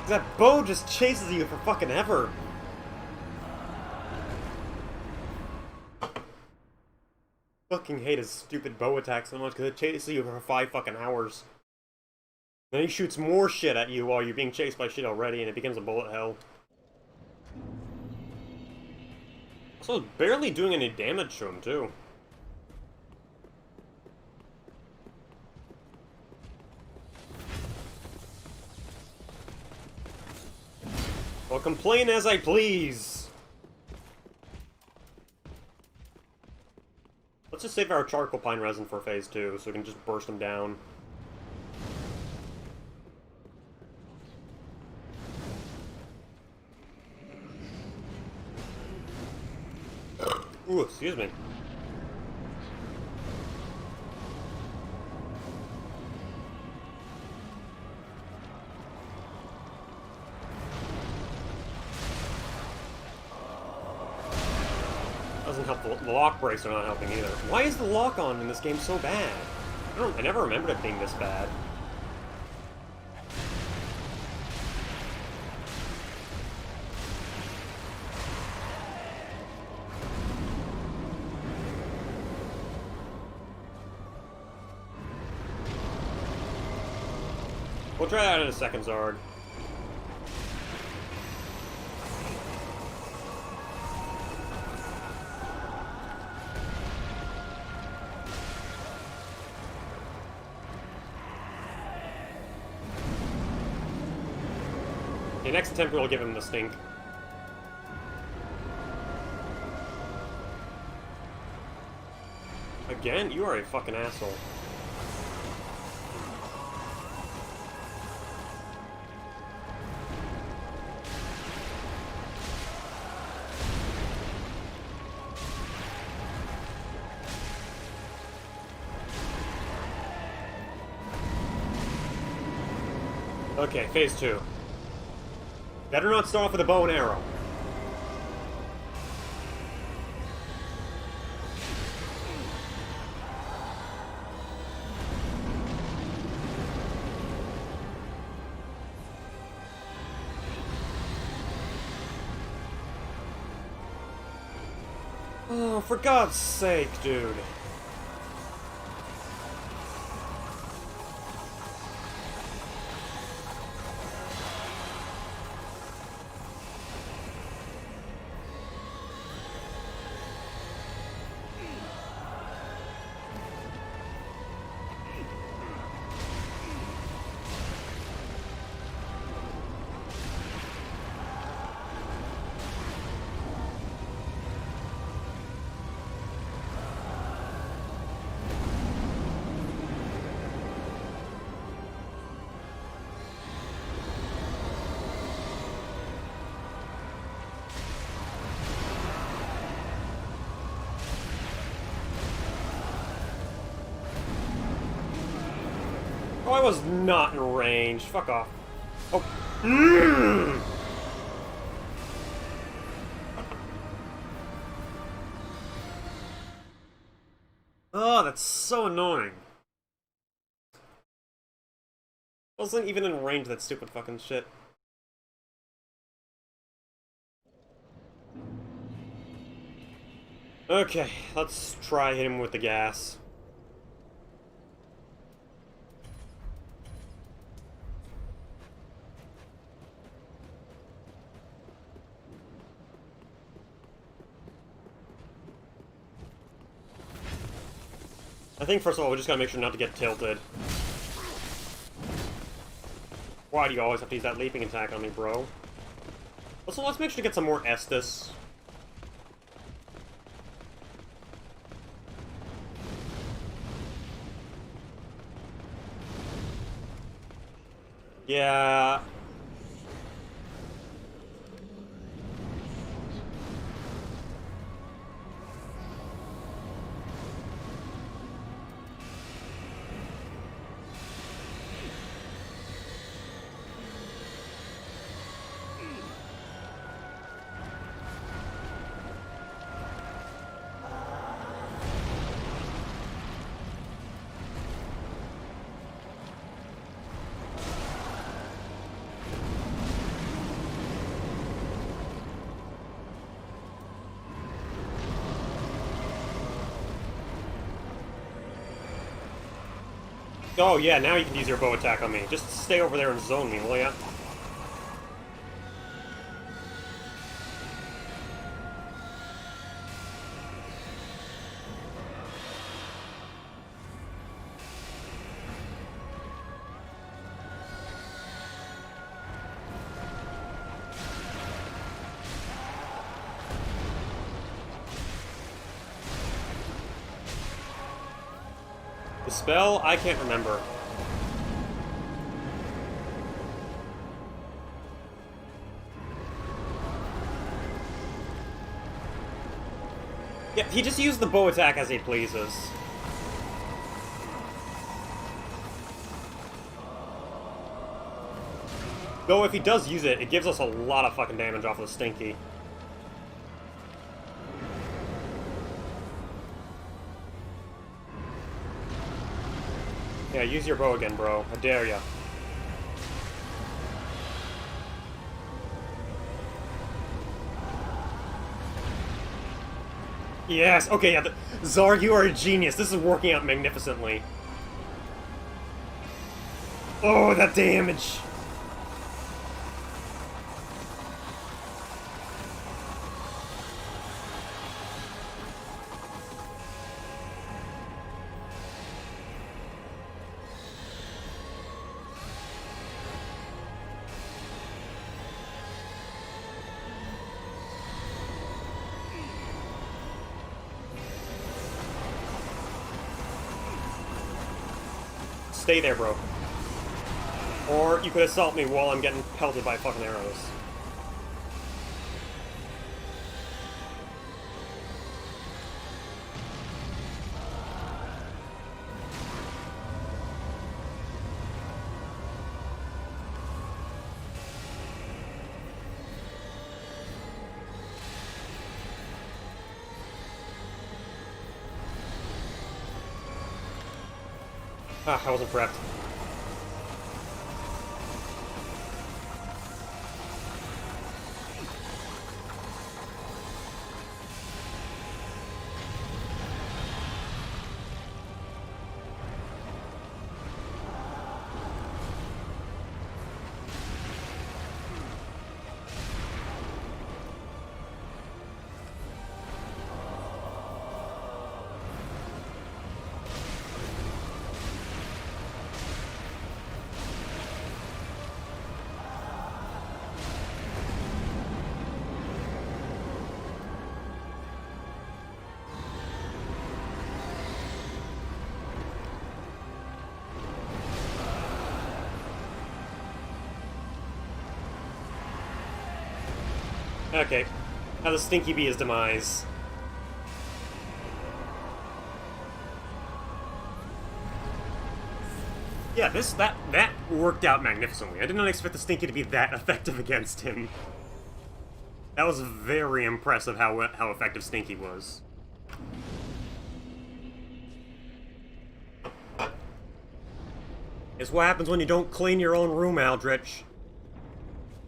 S1: That bow just chases you for fucking ever. Fucking hate his stupid bow attack so much because it chases you for 5 fucking hours. Then he shoots more shit at you while you're being chased by shit already, and it becomes a bullet hell. Also, it's barely doing any damage to him, too. Well, complain as I please. Let's just save our charcoal pine resin for phase 2, so we can just burst them down. Ooh, excuse me. Doesn't help. The lock breaks are not helping either. Why is the lock on in this game so bad? I never remembered it being this bad. We'll try that in a second, Zard. The next attempt will give him the stink. Again? You are a fucking asshole. Okay, phase 2. Better not start off with a bow and arrow. Oh, for God's sake, dude. Oh, I was not in range. Fuck off. Oh. Oh, that's so annoying. I wasn't even in range of that stupid fucking shit. Okay, let's try hit him with the gas. I think, first of all, we just gotta make sure not to get tilted. Why do you always have to use that leaping attack on me, bro? Also, let's make sure to get some more Estus. Yeah... Oh yeah, now you can use your bow attack on me. Just stay over there and zone me, will ya? The spell? I can't remember. Yeah, he just used the bow attack as he pleases. Though if he does use it, it gives us a lot of fucking damage off of the Stinky. Yeah, use your bow again, bro. I dare ya. Yes, okay, yeah, Zarg, you are a genius. This is working out magnificently. Oh, that damage! Stay there, bro. Or you could assault me while I'm getting pelted by fucking arrows. Ah, I wasn't prepped. Okay. Now the Stinky Bee is demise. Yeah, that worked out magnificently. I did not expect the Stinky to be that effective against him. That was very impressive how effective Stinky was. It's what happens when you don't clean your own room, Aldrich.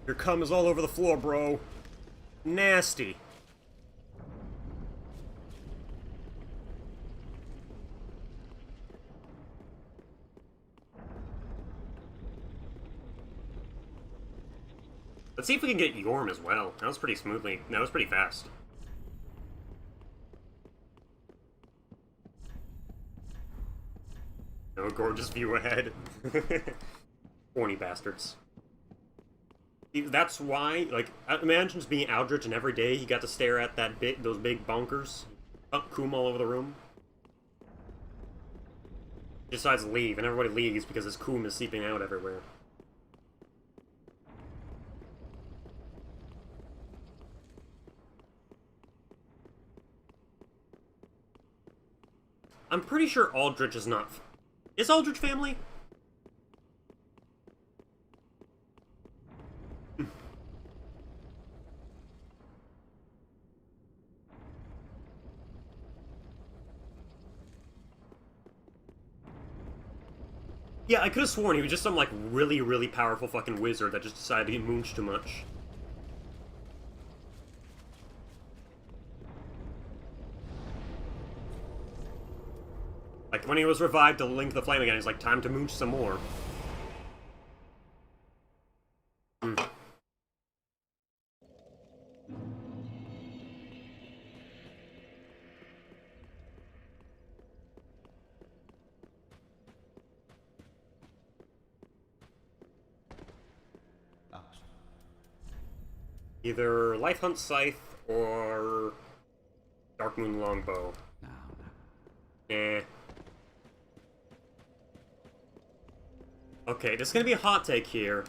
S1: Your cum is all over the floor, bro. Nasty. Let's see if we can get Yorm as well. That was pretty smoothly. That was pretty fast. No gorgeous view ahead. Horny bastards. That's why, like, imagine just being Aldrich and every day he got to stare at those big bunkers. Coom all over the room. He decides to leave, and everybody leaves because his coom is seeping out everywhere. I'm pretty sure Aldrich is not... Is Aldrich family? Yeah, I could have sworn he was just some, like, really, really powerful fucking wizard that just decided he moonched too much. Like, when he was revived to link the flame again, he's like, time to mooch some more. Either Life Hunt Scythe or Dark Moon Longbow. Eh. Okay, this is gonna be a hot take here.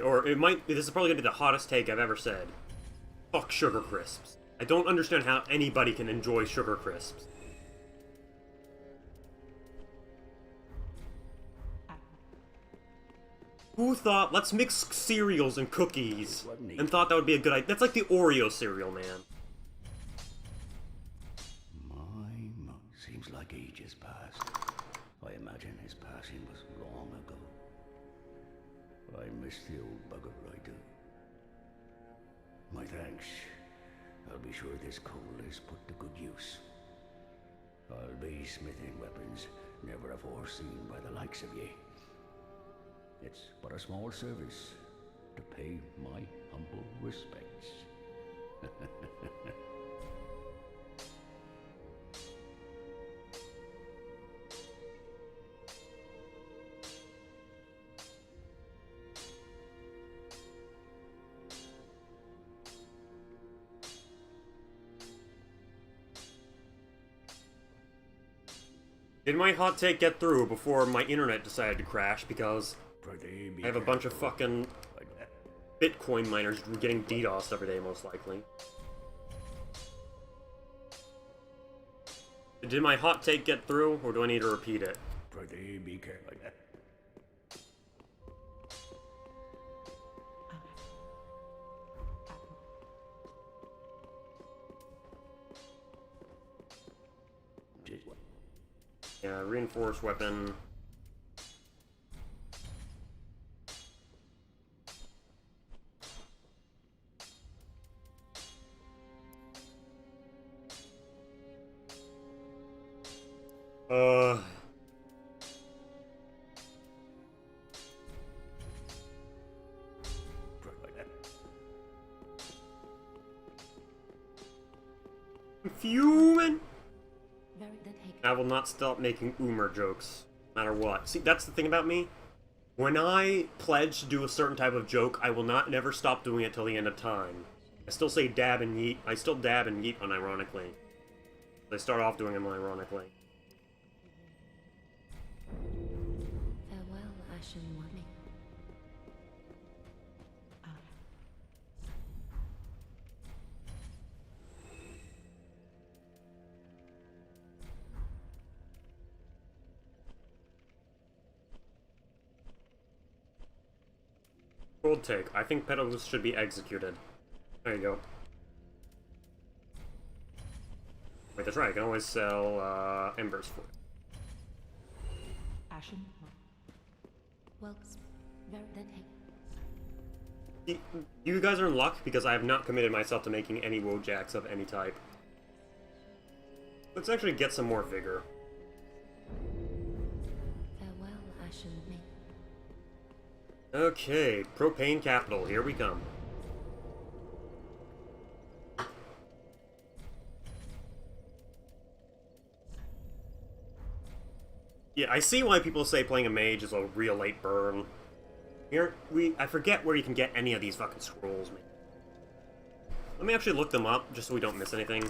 S1: Or it might... This is probably gonna be the hottest take I've ever said. Fuck Sugar Crisps. I don't understand how anybody can enjoy Sugar Crisps. Who thought, let's mix cereals and cookies, and thought that would be a good idea? That's like the Oreo cereal, man.
S3: Seems like ages passed. I imagine his passing was long ago. I miss the old bugger, I do. My thanks. I'll be sure this coal is put to good use. I'll be smithing weapons never afore seen by the likes of ye. It's but a small service to pay my humble respects.
S1: Did my hot take get through before my internet decided to crash because I have a bunch of fucking Bitcoin miners getting DDoSed every day, most likely. Did my hot take get through, or do I need to repeat it?
S3: Pretty be careful.
S1: Yeah, reinforced weapon. I'm fuming! I will not stop making Umer jokes, no matter what. See, that's the thing about me. When I pledge to do a certain type of joke, I will never stop doing it till the end of time. I still say dab and yeet. I still dab and yeet unironically. I start off doing them ironically.
S4: Farewell, Ashen One.
S1: Cold take. I think Petalus should be executed. There you go. Wait, that's right. I can always sell embers for it.
S2: Ashen.
S4: Well, then
S1: You guys are in luck because I have not committed myself to making any Wojaks of any type. Let's actually get some more vigor.
S4: farewell, Ashen One.
S1: Okay, propane capital. Here we come. Yeah, I see why people say playing a mage is a real late burn. I forget where you can get any of these fucking scrolls, man. Let me actually look them up, just so we don't miss anything.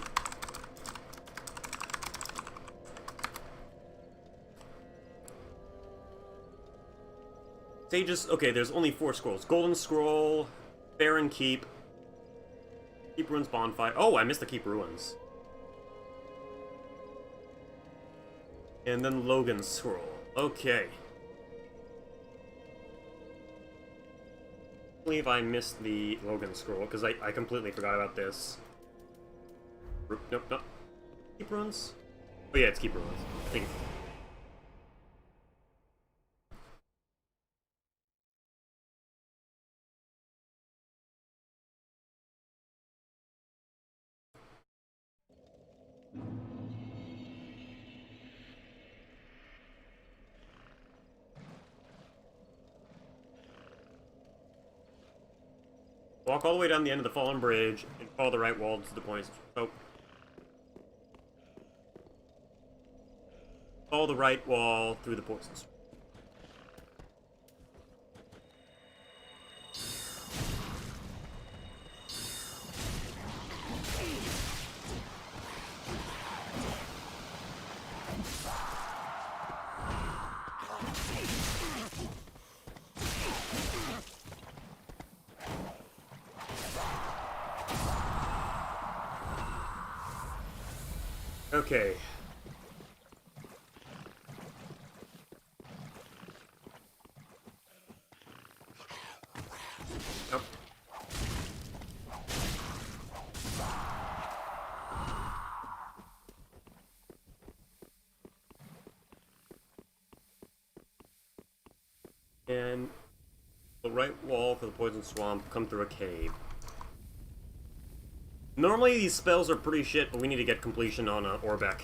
S1: Sages, okay, there's only 4 scrolls. Golden Scroll, Barren Keep, Keep Ruins Bonfire. Oh, I missed the Keep Ruins. And then Logan's Scroll. Okay. I believe I missed the Logan Scroll, because I completely forgot about this. Nope, nope. Keep Ruins? Oh yeah, it's Keep Ruins. I think. Walk all the way down the end of the fallen bridge and follow the right wall to the point. Oh. Follow the right wall through the poisons. Okay. Nope. And the right wall for the poison swamp, come through a cave. Normally these spells are pretty shit, but we need to get completion on Orbeck.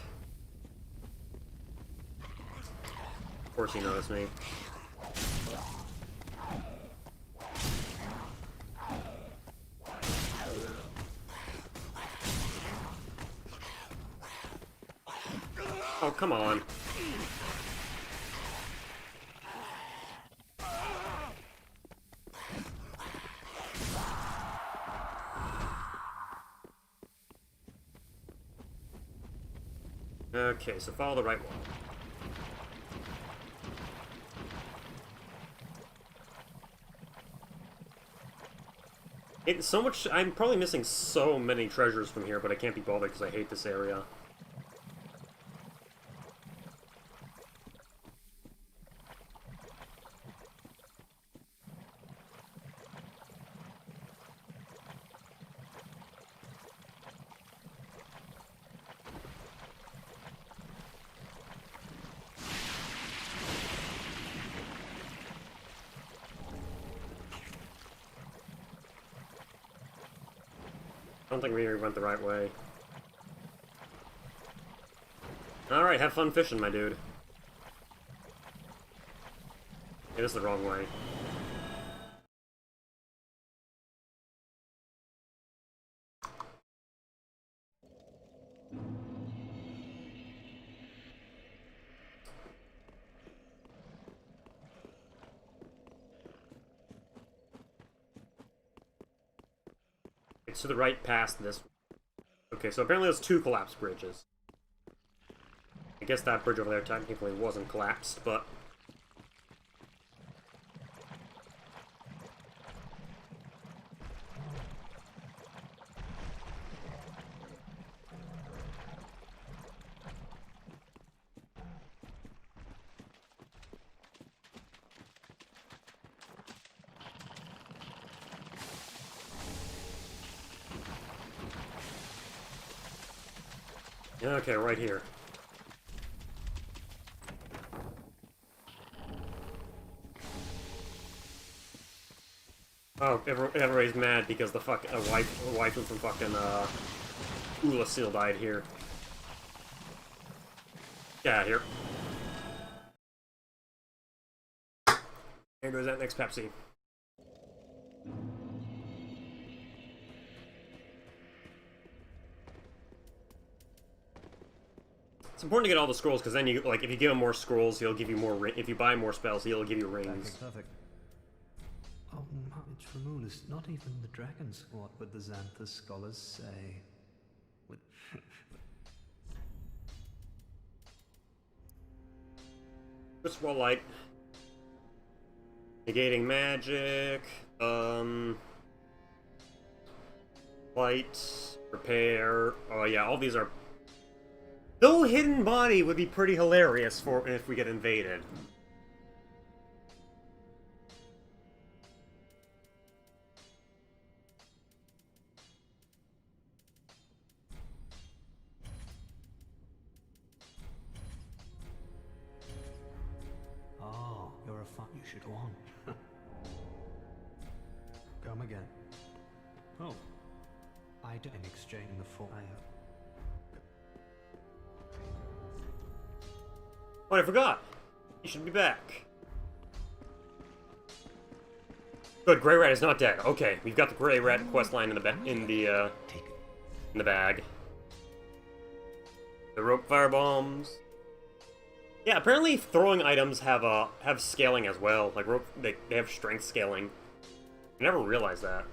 S1: Of course he noticed me. Oh, come on. Okay, so follow the right wall. It's so much. I'm probably missing so many treasures from here, but I can't be bothered because I hate this area. I don't think we went the right way. Alright, have fun fishing, my dude. Yeah, this is the wrong way. It's to the right past this. Okay, so apparently there's 2 collapsed bridges. I guess that bridge over there technically wasn't collapsed, but... Okay, right here. Oh, everybody's mad because the waifu from fucking Ulasil died here. Get out of here. There goes that next Pepsi. It's important to get all the scrolls, because then you, like, if you give him more scrolls, he'll give you more if you buy more spells, he'll give you rings.
S5: Perfect. Oh, it's Ramoon. Not even the dragons. What would the Xanthus scholars say? With
S1: Crucible light. Negating magic. Light. Repair. Oh yeah, all these are... Though hidden body would be pretty hilarious for if we get invaded.
S5: oh, you're a fun. You should go on. Come again. Oh, I did in exchange the fire.
S1: Oh, I forgot. You should be back. Good, Grey Rat is not dead. Okay, we've got the Grey Rat quest line in the bag. The rope fire bombs. Yeah, apparently throwing items have scaling as well. Like rope, they have strength scaling. I never realized that.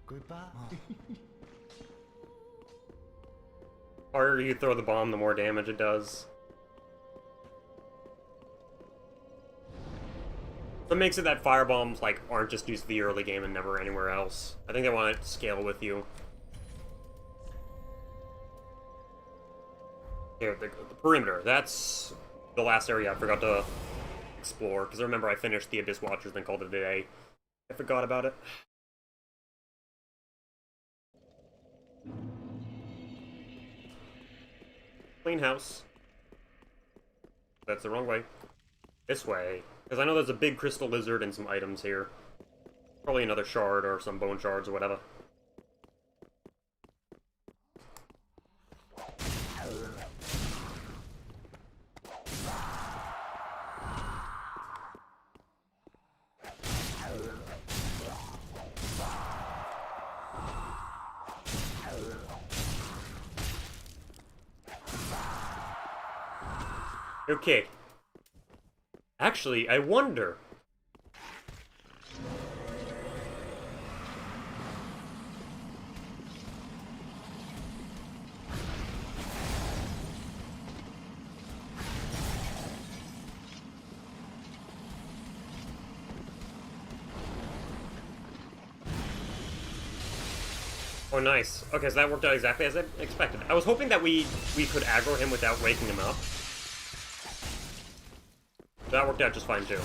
S5: Goodbye.
S1: The harder you throw the bomb, the more damage it does. So it makes it that firebombs like aren't just used for the early game and never anywhere else. I think they want it to scale with you. Here, the perimeter. That's the last area I forgot to explore, because I remember I finished the Abyss Watchers then called it a day. I forgot about it. Clean house. That's the wrong way. This way. Because I know there's a big crystal lizard and some items here. Probably another shard or some bone shards or whatever. Okay. Actually, I wonder... Oh, nice. Okay, so that worked out exactly as I expected. I was hoping that we could aggro him without waking him up. That worked out just fine, too.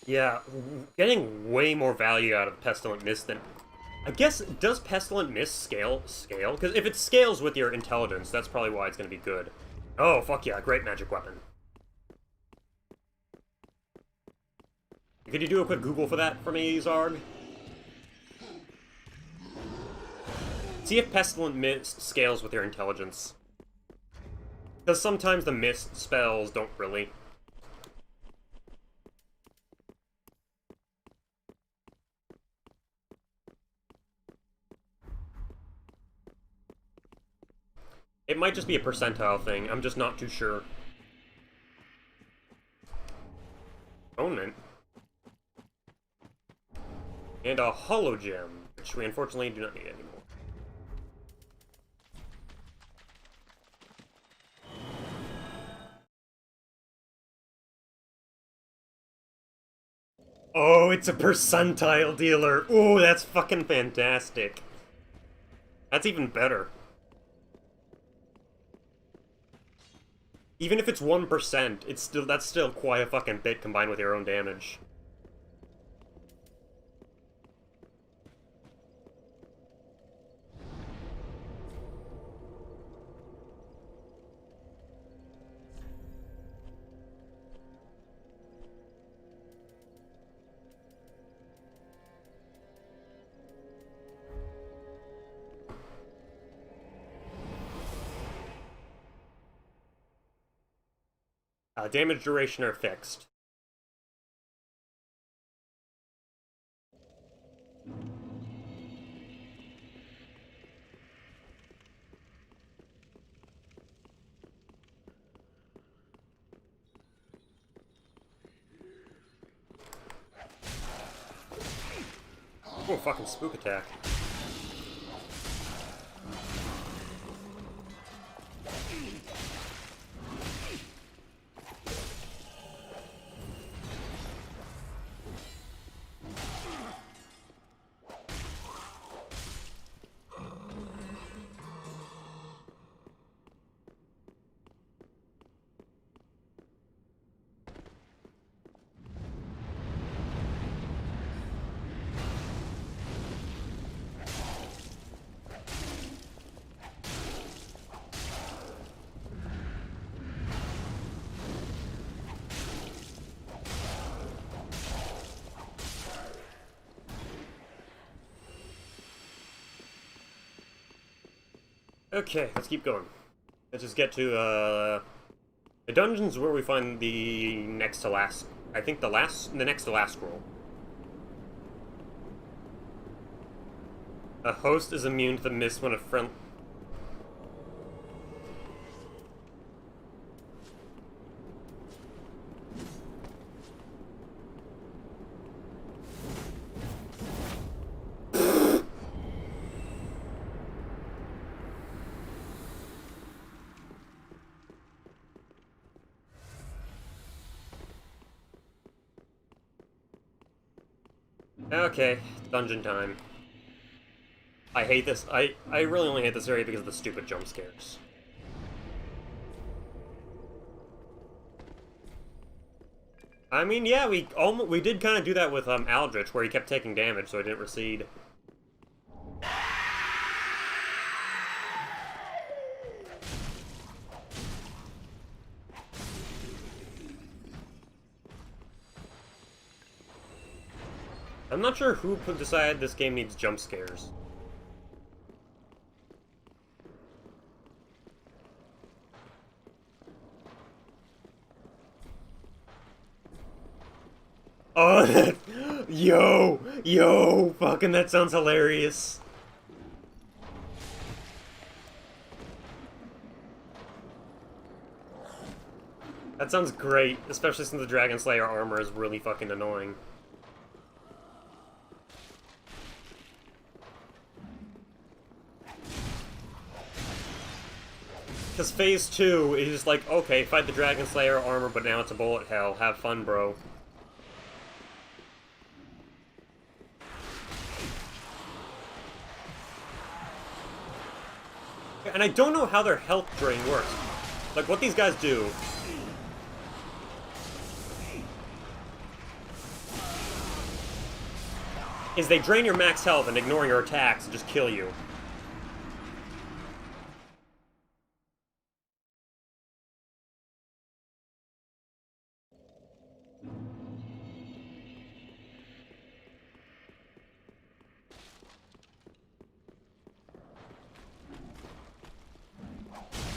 S1: Yeah, getting way more value out of Pestilent Mist than... I guess, does Pestilent Mist scale? Because if it scales with your intelligence, that's probably why it's going to be good. Oh, fuck yeah, great magic weapon. Could you do a quick Google for that for me, Zarg? See if Pestilent Mist scales with your intelligence. Because sometimes the Mist spells don't really. It might just be a percentile thing, I'm just not too sure. Omen. And a Holo Gem, which we unfortunately do not need anymore. Oh, it's a percentile dealer! Ooh, that's fucking fantastic. That's even better. Even if it's 1%, that's still quite a fucking bit combined with your own damage. Damage duration are fixed. Oh, fucking spook attack. Okay, let's keep going. Let's just get to, the dungeons where we find the next to last... I think the next to last scroll. A host is immune to the mist when a friend... Okay, dungeon time. I hate this. I really only hate this area because of the stupid jump scares. I mean, yeah, we did kind of do that with Aldrich, where he kept taking damage, so he didn't recede. I'm not sure who decided this game needs jump scares. Oh, yo, fucking that sounds hilarious. That sounds great, especially since the Dragon Slayer armor is really fucking annoying. Because Phase 2 is just like, okay, fight the Dragon Slayer armor, but now it's a bullet hell. Have fun, bro. And I don't know how their health drain works. Like, what these guys do... is they drain your max health and ignore your attacks and just kill you.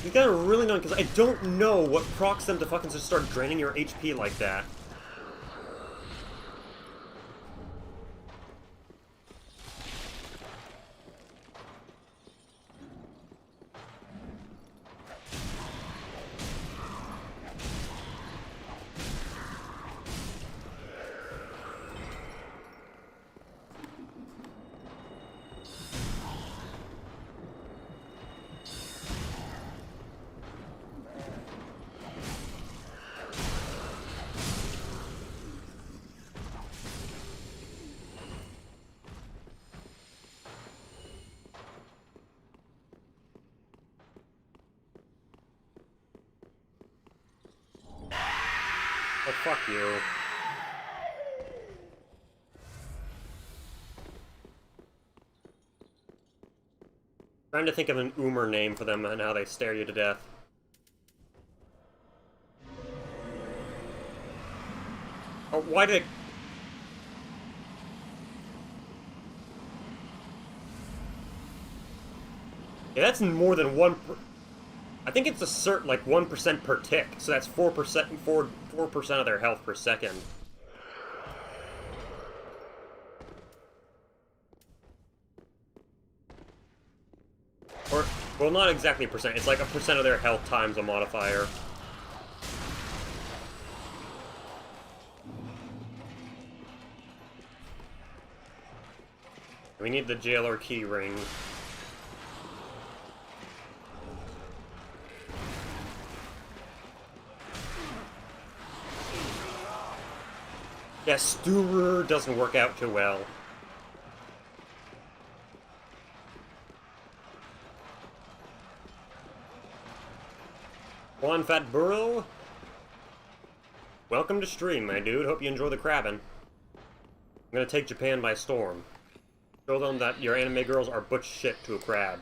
S1: These guys are really annoying because I don't know what procs them to fucking just start draining your HP like that. Oh, fuck you. Trying to think of an Umer name for them and how they stare you to death. Oh, why did... yeah, that's more than 1%. I think it's a certain, like, 1% per tick, so that's 4% of their health per second. Or, well, not exactly a percent, it's like a percent of their health times a modifier. We need the jailer key ring. Yeah, Vtuber doesn't work out too well. Juan Fat Burrow? Welcome to stream, my dude. Hope you enjoy the crabbing. I'm gonna take Japan by storm. Show them that your anime girls are butch shit to a crab.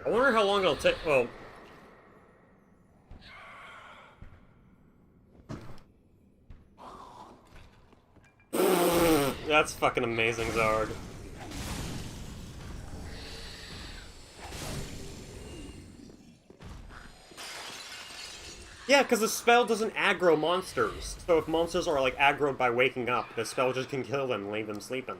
S1: I wonder how long it'll take. Well, that's fucking amazing, Zard. Yeah, because the spell doesn't aggro monsters. So if monsters are like aggroed by waking up, the spell just can kill them and leave them sleeping.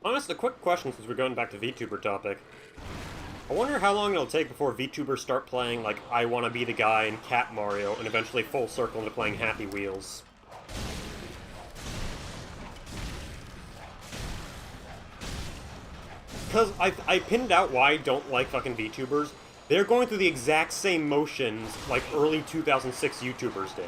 S1: Honestly, a quick question since we're going back to VTuber topic. I wonder how long it'll take before VTubers start playing, like, I Wanna Be the Guy and Cat Mario, and eventually full circle into playing Happy Wheels. Because I pinned out why I don't like fucking VTubers. They're going through the exact same motions like early 2006 YouTubers did.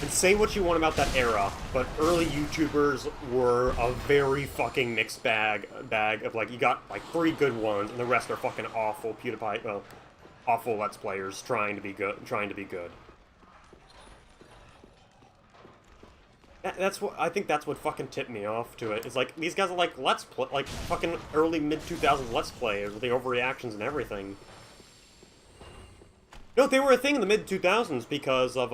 S1: And say what you want about that era, but early YouTubers were a very fucking mixed bag of, like, you got, like, 3 good ones, and the rest are fucking awful PewDiePie, well, awful Let's Players trying to be good. That's what I think. That's what fucking tipped me off to it. It's like these guys are like let's play, like fucking early mid 2000s let's players with the overreactions and everything. No, they were a thing in the mid 2000s because of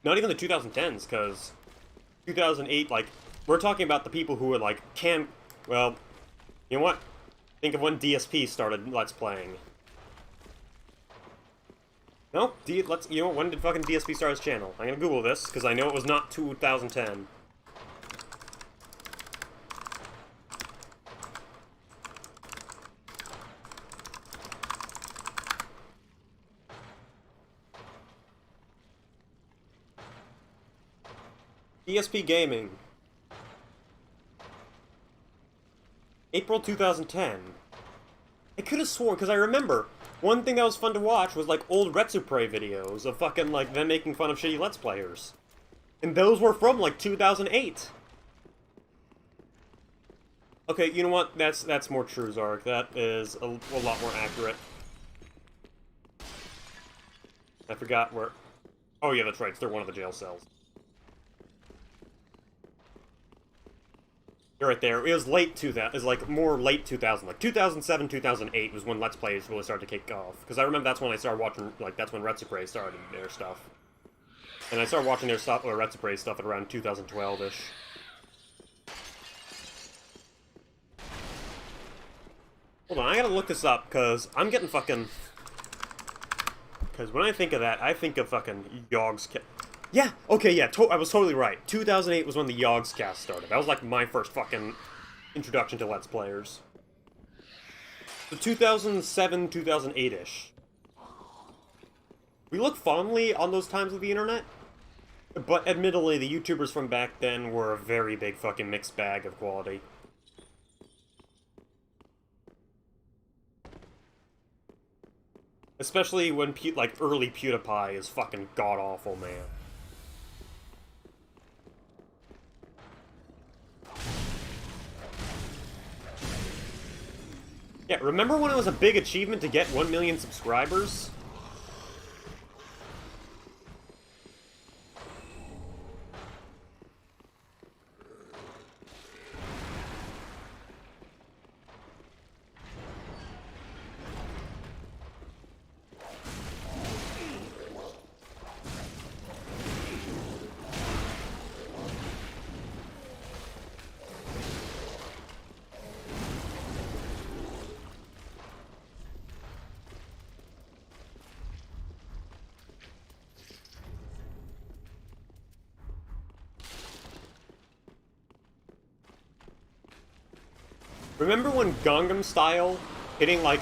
S1: not even the 2010s, because 2008, like we're talking about the people who were like well, you know what? Think of when DSP started let's playing. No, you know, when did fucking DSP start his channel? I'm gonna Google this, because I know it was not 2010. DSP Gaming. April 2010. I could have sworn, because I remember, one thing that was fun to watch was, like, old Retsupre videos of fucking, like, them making fun of shitty Let's Players. And those were from, like, 2008. Okay, you know what? That's more true, Zark. That is a lot more accurate. I forgot where... Oh, yeah, that's right. They're one of the jail cells. You're right there. It was late 2000. It was, like, more late 2000. Like, 2007, 2008 was when Let's Plays really started to kick off. Because I remember that's when I started watching... Like, that's when Retsupre started their stuff. And I started watching their stuff, or Retsupre stuff at around 2012-ish. Hold on, I gotta look this up, because I'm getting fucking... Because when I think of that, I think of fucking Yogg's... Yeah, okay, yeah, I was totally right. 2008 was when the Yogg's cast started. That was like my first fucking introduction to Let's Players. So 2007, 2008-ish. We look fondly on those times of the internet, but admittedly, the YouTubers from back then were a very big fucking mixed bag of quality. Especially when, like, early PewDiePie is fucking god-awful, man. Yeah, remember when it was a big achievement to get 1 million subscribers? Remember when Gangnam Style hitting, like...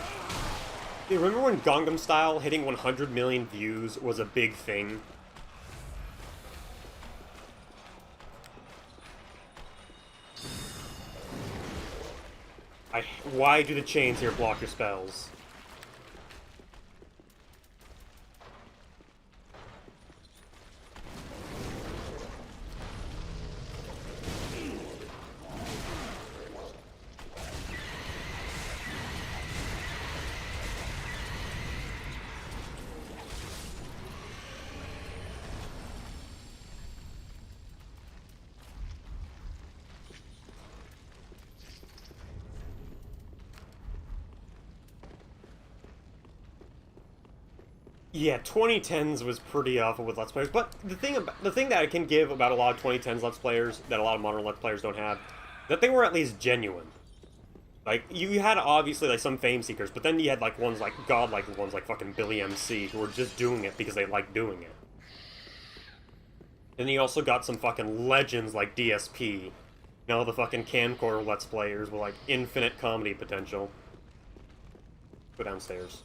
S1: Remember when Gangnam Style hitting 100 million views was a big thing? Why do the chains here block your spells? Yeah, 2010s was pretty awful with Let's Players, but the thing that I can give about a lot of 2010s Let's Players that a lot of modern Let's Players don't have, that they were at least genuine. Like, you had obviously like some fame seekers, but then you had like ones like godlike ones like fucking Billy MC who were just doing it because they liked doing it. And you also got some fucking legends like DSP. You know, the fucking camcorder Let's Players with like infinite comedy potential. Go downstairs.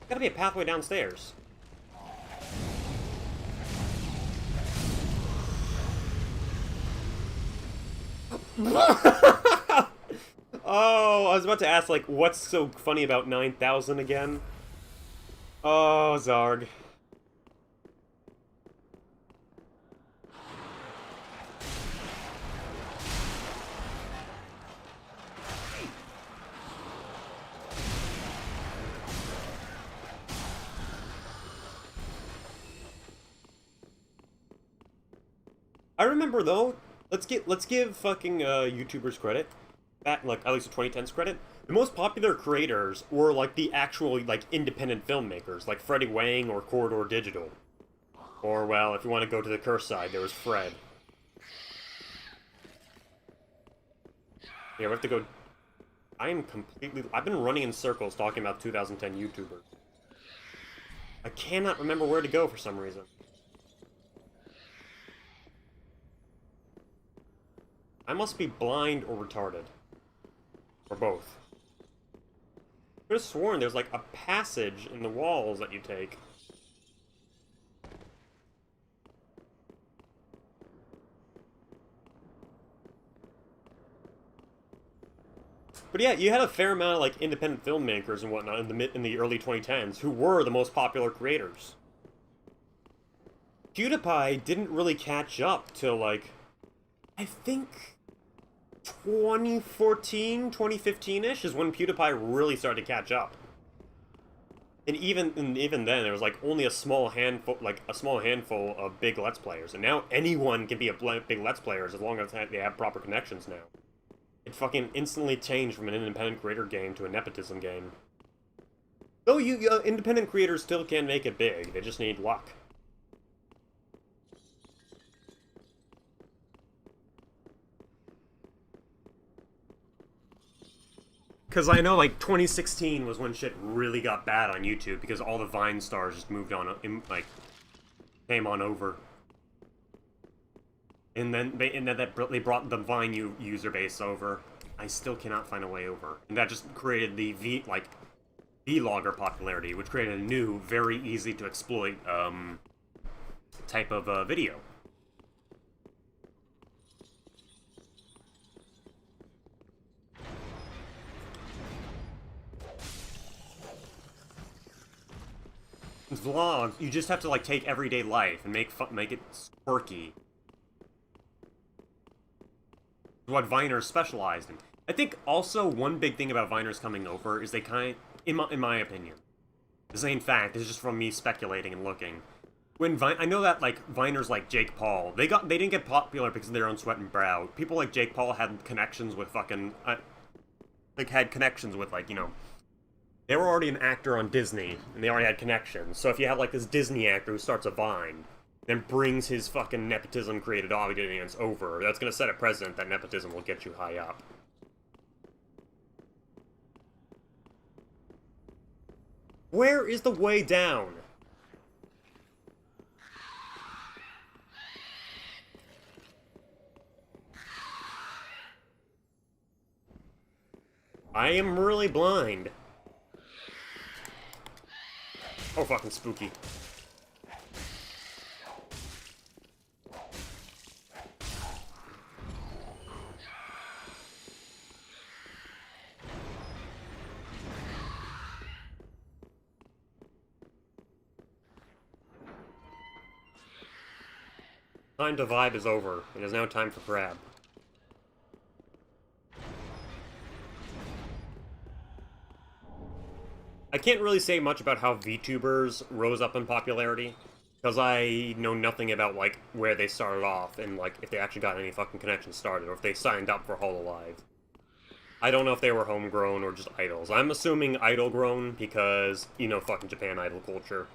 S1: Gotta be a pathway downstairs. Oh, I was about to ask, like, what's so funny about 9,000 again? Oh, Zarg. I remember though. Let's give fucking YouTubers credit. Back like at least the 2010s credit. The most popular creators were like the actual like independent filmmakers, like Freddie Wang or Corridor Digital. Or well, if you want to go to the curse side, there was Fred. Yeah, we have to go. I've been running in circles talking about 2010 YouTubers. I cannot remember where to go for some reason. I must be blind or retarded. Or both. I could have sworn there's like a passage in the walls that you take. But yeah, you had a fair amount of like independent filmmakers and whatnot in the early 2010s who were the most popular creators. PewDiePie didn't really catch up till like, I think 2014, 2015-ish is when PewDiePie really started to catch up. And even then, there was like only a small handful of big Let's Players, and now anyone can be a big Let's Player as long as they have proper connections now. It fucking instantly changed from an independent creator game to a nepotism game. Though independent creators still can make it big, they just need luck. Because I know, like, 2016 was when shit really got bad on YouTube, because all the Vine stars just moved on, like, came on over. And then they brought the Vine user base over. I still cannot find a way over. And that just created the vlogger popularity, which created a new, very easy to exploit, type of video. Vlogs, you just have to like take everyday life and make it quirky. What Viners specialized in. I think also one big thing about Viners coming over is they in my opinion, this ain't fact, this is just from me speculating and looking. I know that like Viners like Jake Paul, they didn't get popular because of their own sweat and brow. People like Jake Paul had connections with fucking like, you know, they were already an actor on Disney, and they already had connections. So if you have, like, this Disney actor who starts a Vine, then brings his fucking nepotism-created audience over, that's gonna set a precedent that nepotism will get you high up. Where is the way down? I am really blind. Oh, fucking spooky. Time to vibe is over. It is now time for grab. I can't really say much about how VTubers rose up in popularity, because I know nothing about, like, where they started off, and, like, if they actually got any fucking connections started, or if they signed up for Hololive. I don't know if they were homegrown or just idols. I'm assuming idol-grown, because, you know, fucking Japan idol culture.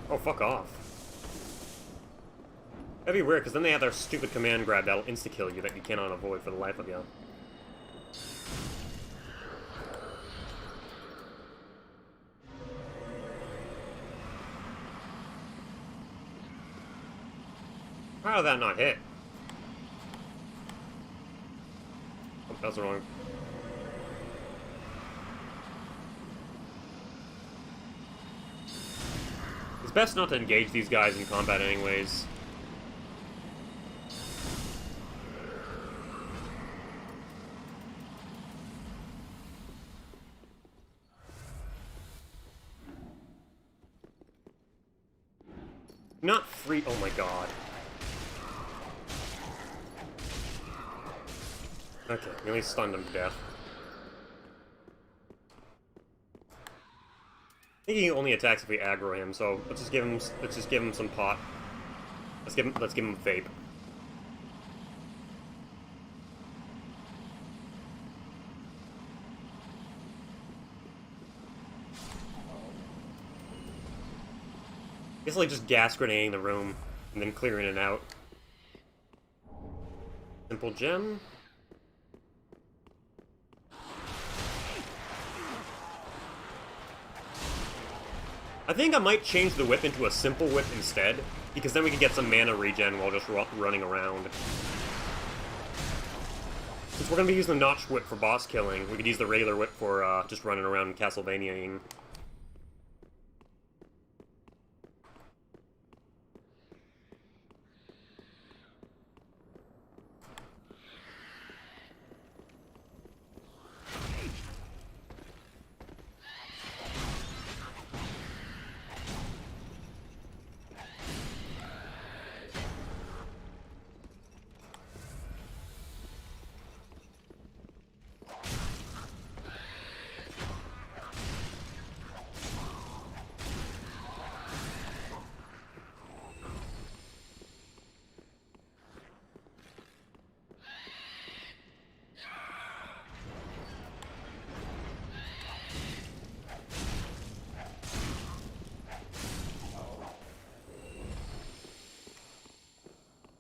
S1: Oh, fuck off. That'd be weird, because then they have their stupid command grab that'll insta-kill you that you cannot avoid for the life of you. How did that not hit? Oh, that was wrong. It's best not to engage these guys in combat anyways. Not free. Oh my god. Okay, nearly stunned him to death. think he only attacks if we aggro him, so let's just give him some pot. Let's give him a vape. Guess like just gas grenading the room and then clearing it out. Simple gem. I think I might change the whip into a simple whip instead, because then we can get some mana regen while just running around. Since we're going to be using the notch whip for boss killing, we could use the regular whip for just running around Castlevania-ing.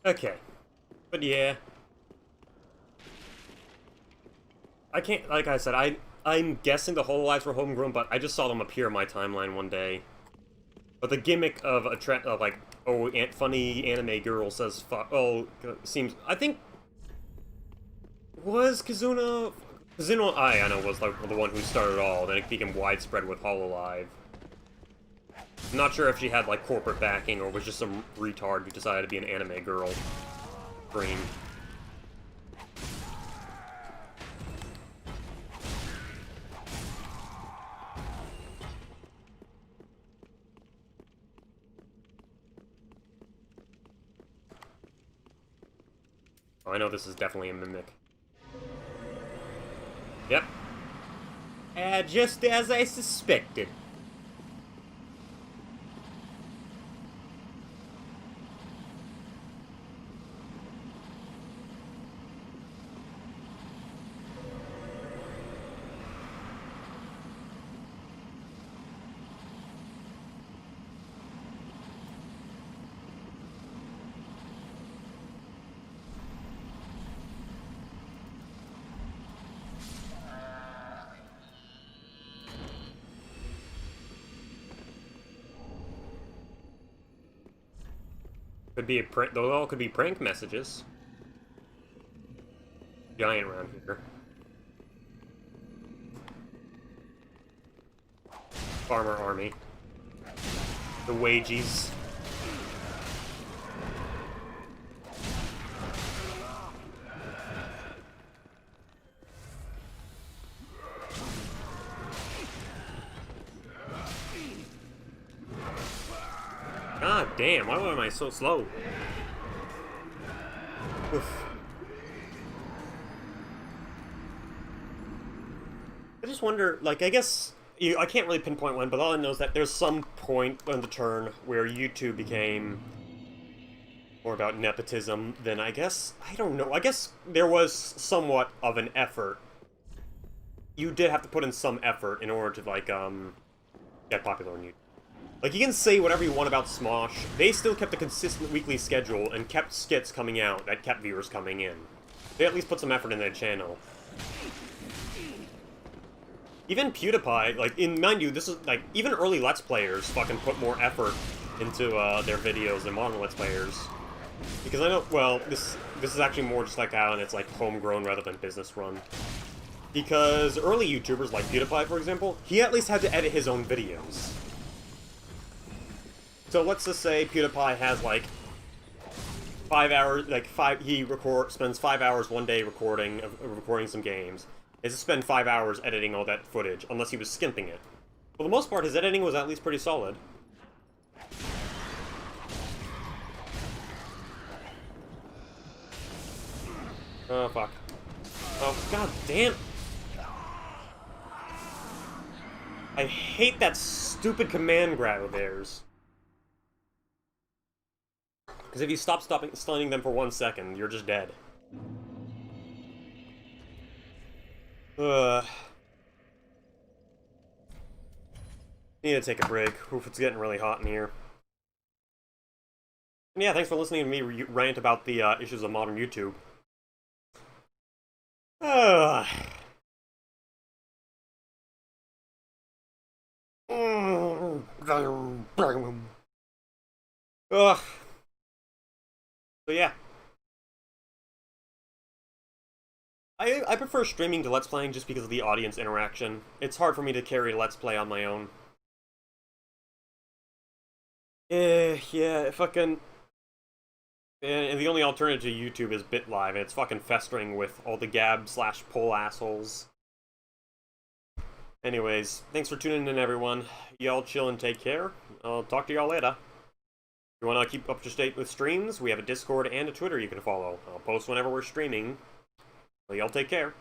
S1: Okay. But yeah. I can't, like I said, I'm guessing the Hololives were homegrown, but I just saw them appear in my timeline one day. But the gimmick of like, oh, funny anime girl says fuck, oh, seems, I think, was Kazuna I know, was like the one who started it all, then it became widespread with Hololive. I'm not sure if she had, like, corporate backing or was just some retard who decided to be an anime girl. Green. Oh, I know this is definitely a mimic. Yep. Just as I suspected. Could be a prank. Those all could be prank messages. Giant around here. Farmer army. The wages. God damn, why am I so slow? Oof. I just wonder, like, I guess, I can't really pinpoint when, but all I know is that there's some point on the turn where YouTube became more about nepotism than, I guess, I don't know, I guess there was somewhat of an effort. You did have to put in some effort in order to, like, get popular on YouTube. Like, you can say whatever you want about Smosh, they still kept a consistent weekly schedule and kept skits coming out that kept viewers coming in. They at least put some effort in their channel. Even PewDiePie, like, mind you, this is, like, even early Let's Players fucking put more effort into, their videos than modern Let's Players. Because I know, well, this is actually more just like how it's, like, homegrown rather than business run. Because early YouTubers, like PewDiePie, for example, he at least had to edit his own videos. So let's just say PewDiePie has, like, 5 hours, like, spends 5 hours one day recording some games. He has to spend 5 hours editing all that footage, unless he was skimping it. For the most part, his editing was at least pretty solid. Oh, fuck. Oh, god damn! I hate that stupid command grab of theirs. Because if you stop stunning them for 1 second, you're just dead. Need to take a break. Oof, it's getting really hot in here. And yeah, thanks for listening to me rant about the issues of modern YouTube. Ugh. Ugh. So yeah. I prefer streaming to Let's Playing just because of the audience interaction. It's hard for me to carry a Let's Play on my own. Yeah, fucking... And the only alternative to YouTube is BitLive, and it's fucking festering with all the gab/poll assholes. Anyways, thanks for tuning in, everyone. Y'all chill and take care. I'll talk to y'all later. If you want to keep up to date with streams, we have a Discord and a Twitter you can follow. I'll post whenever we're streaming. Well, y'all take care.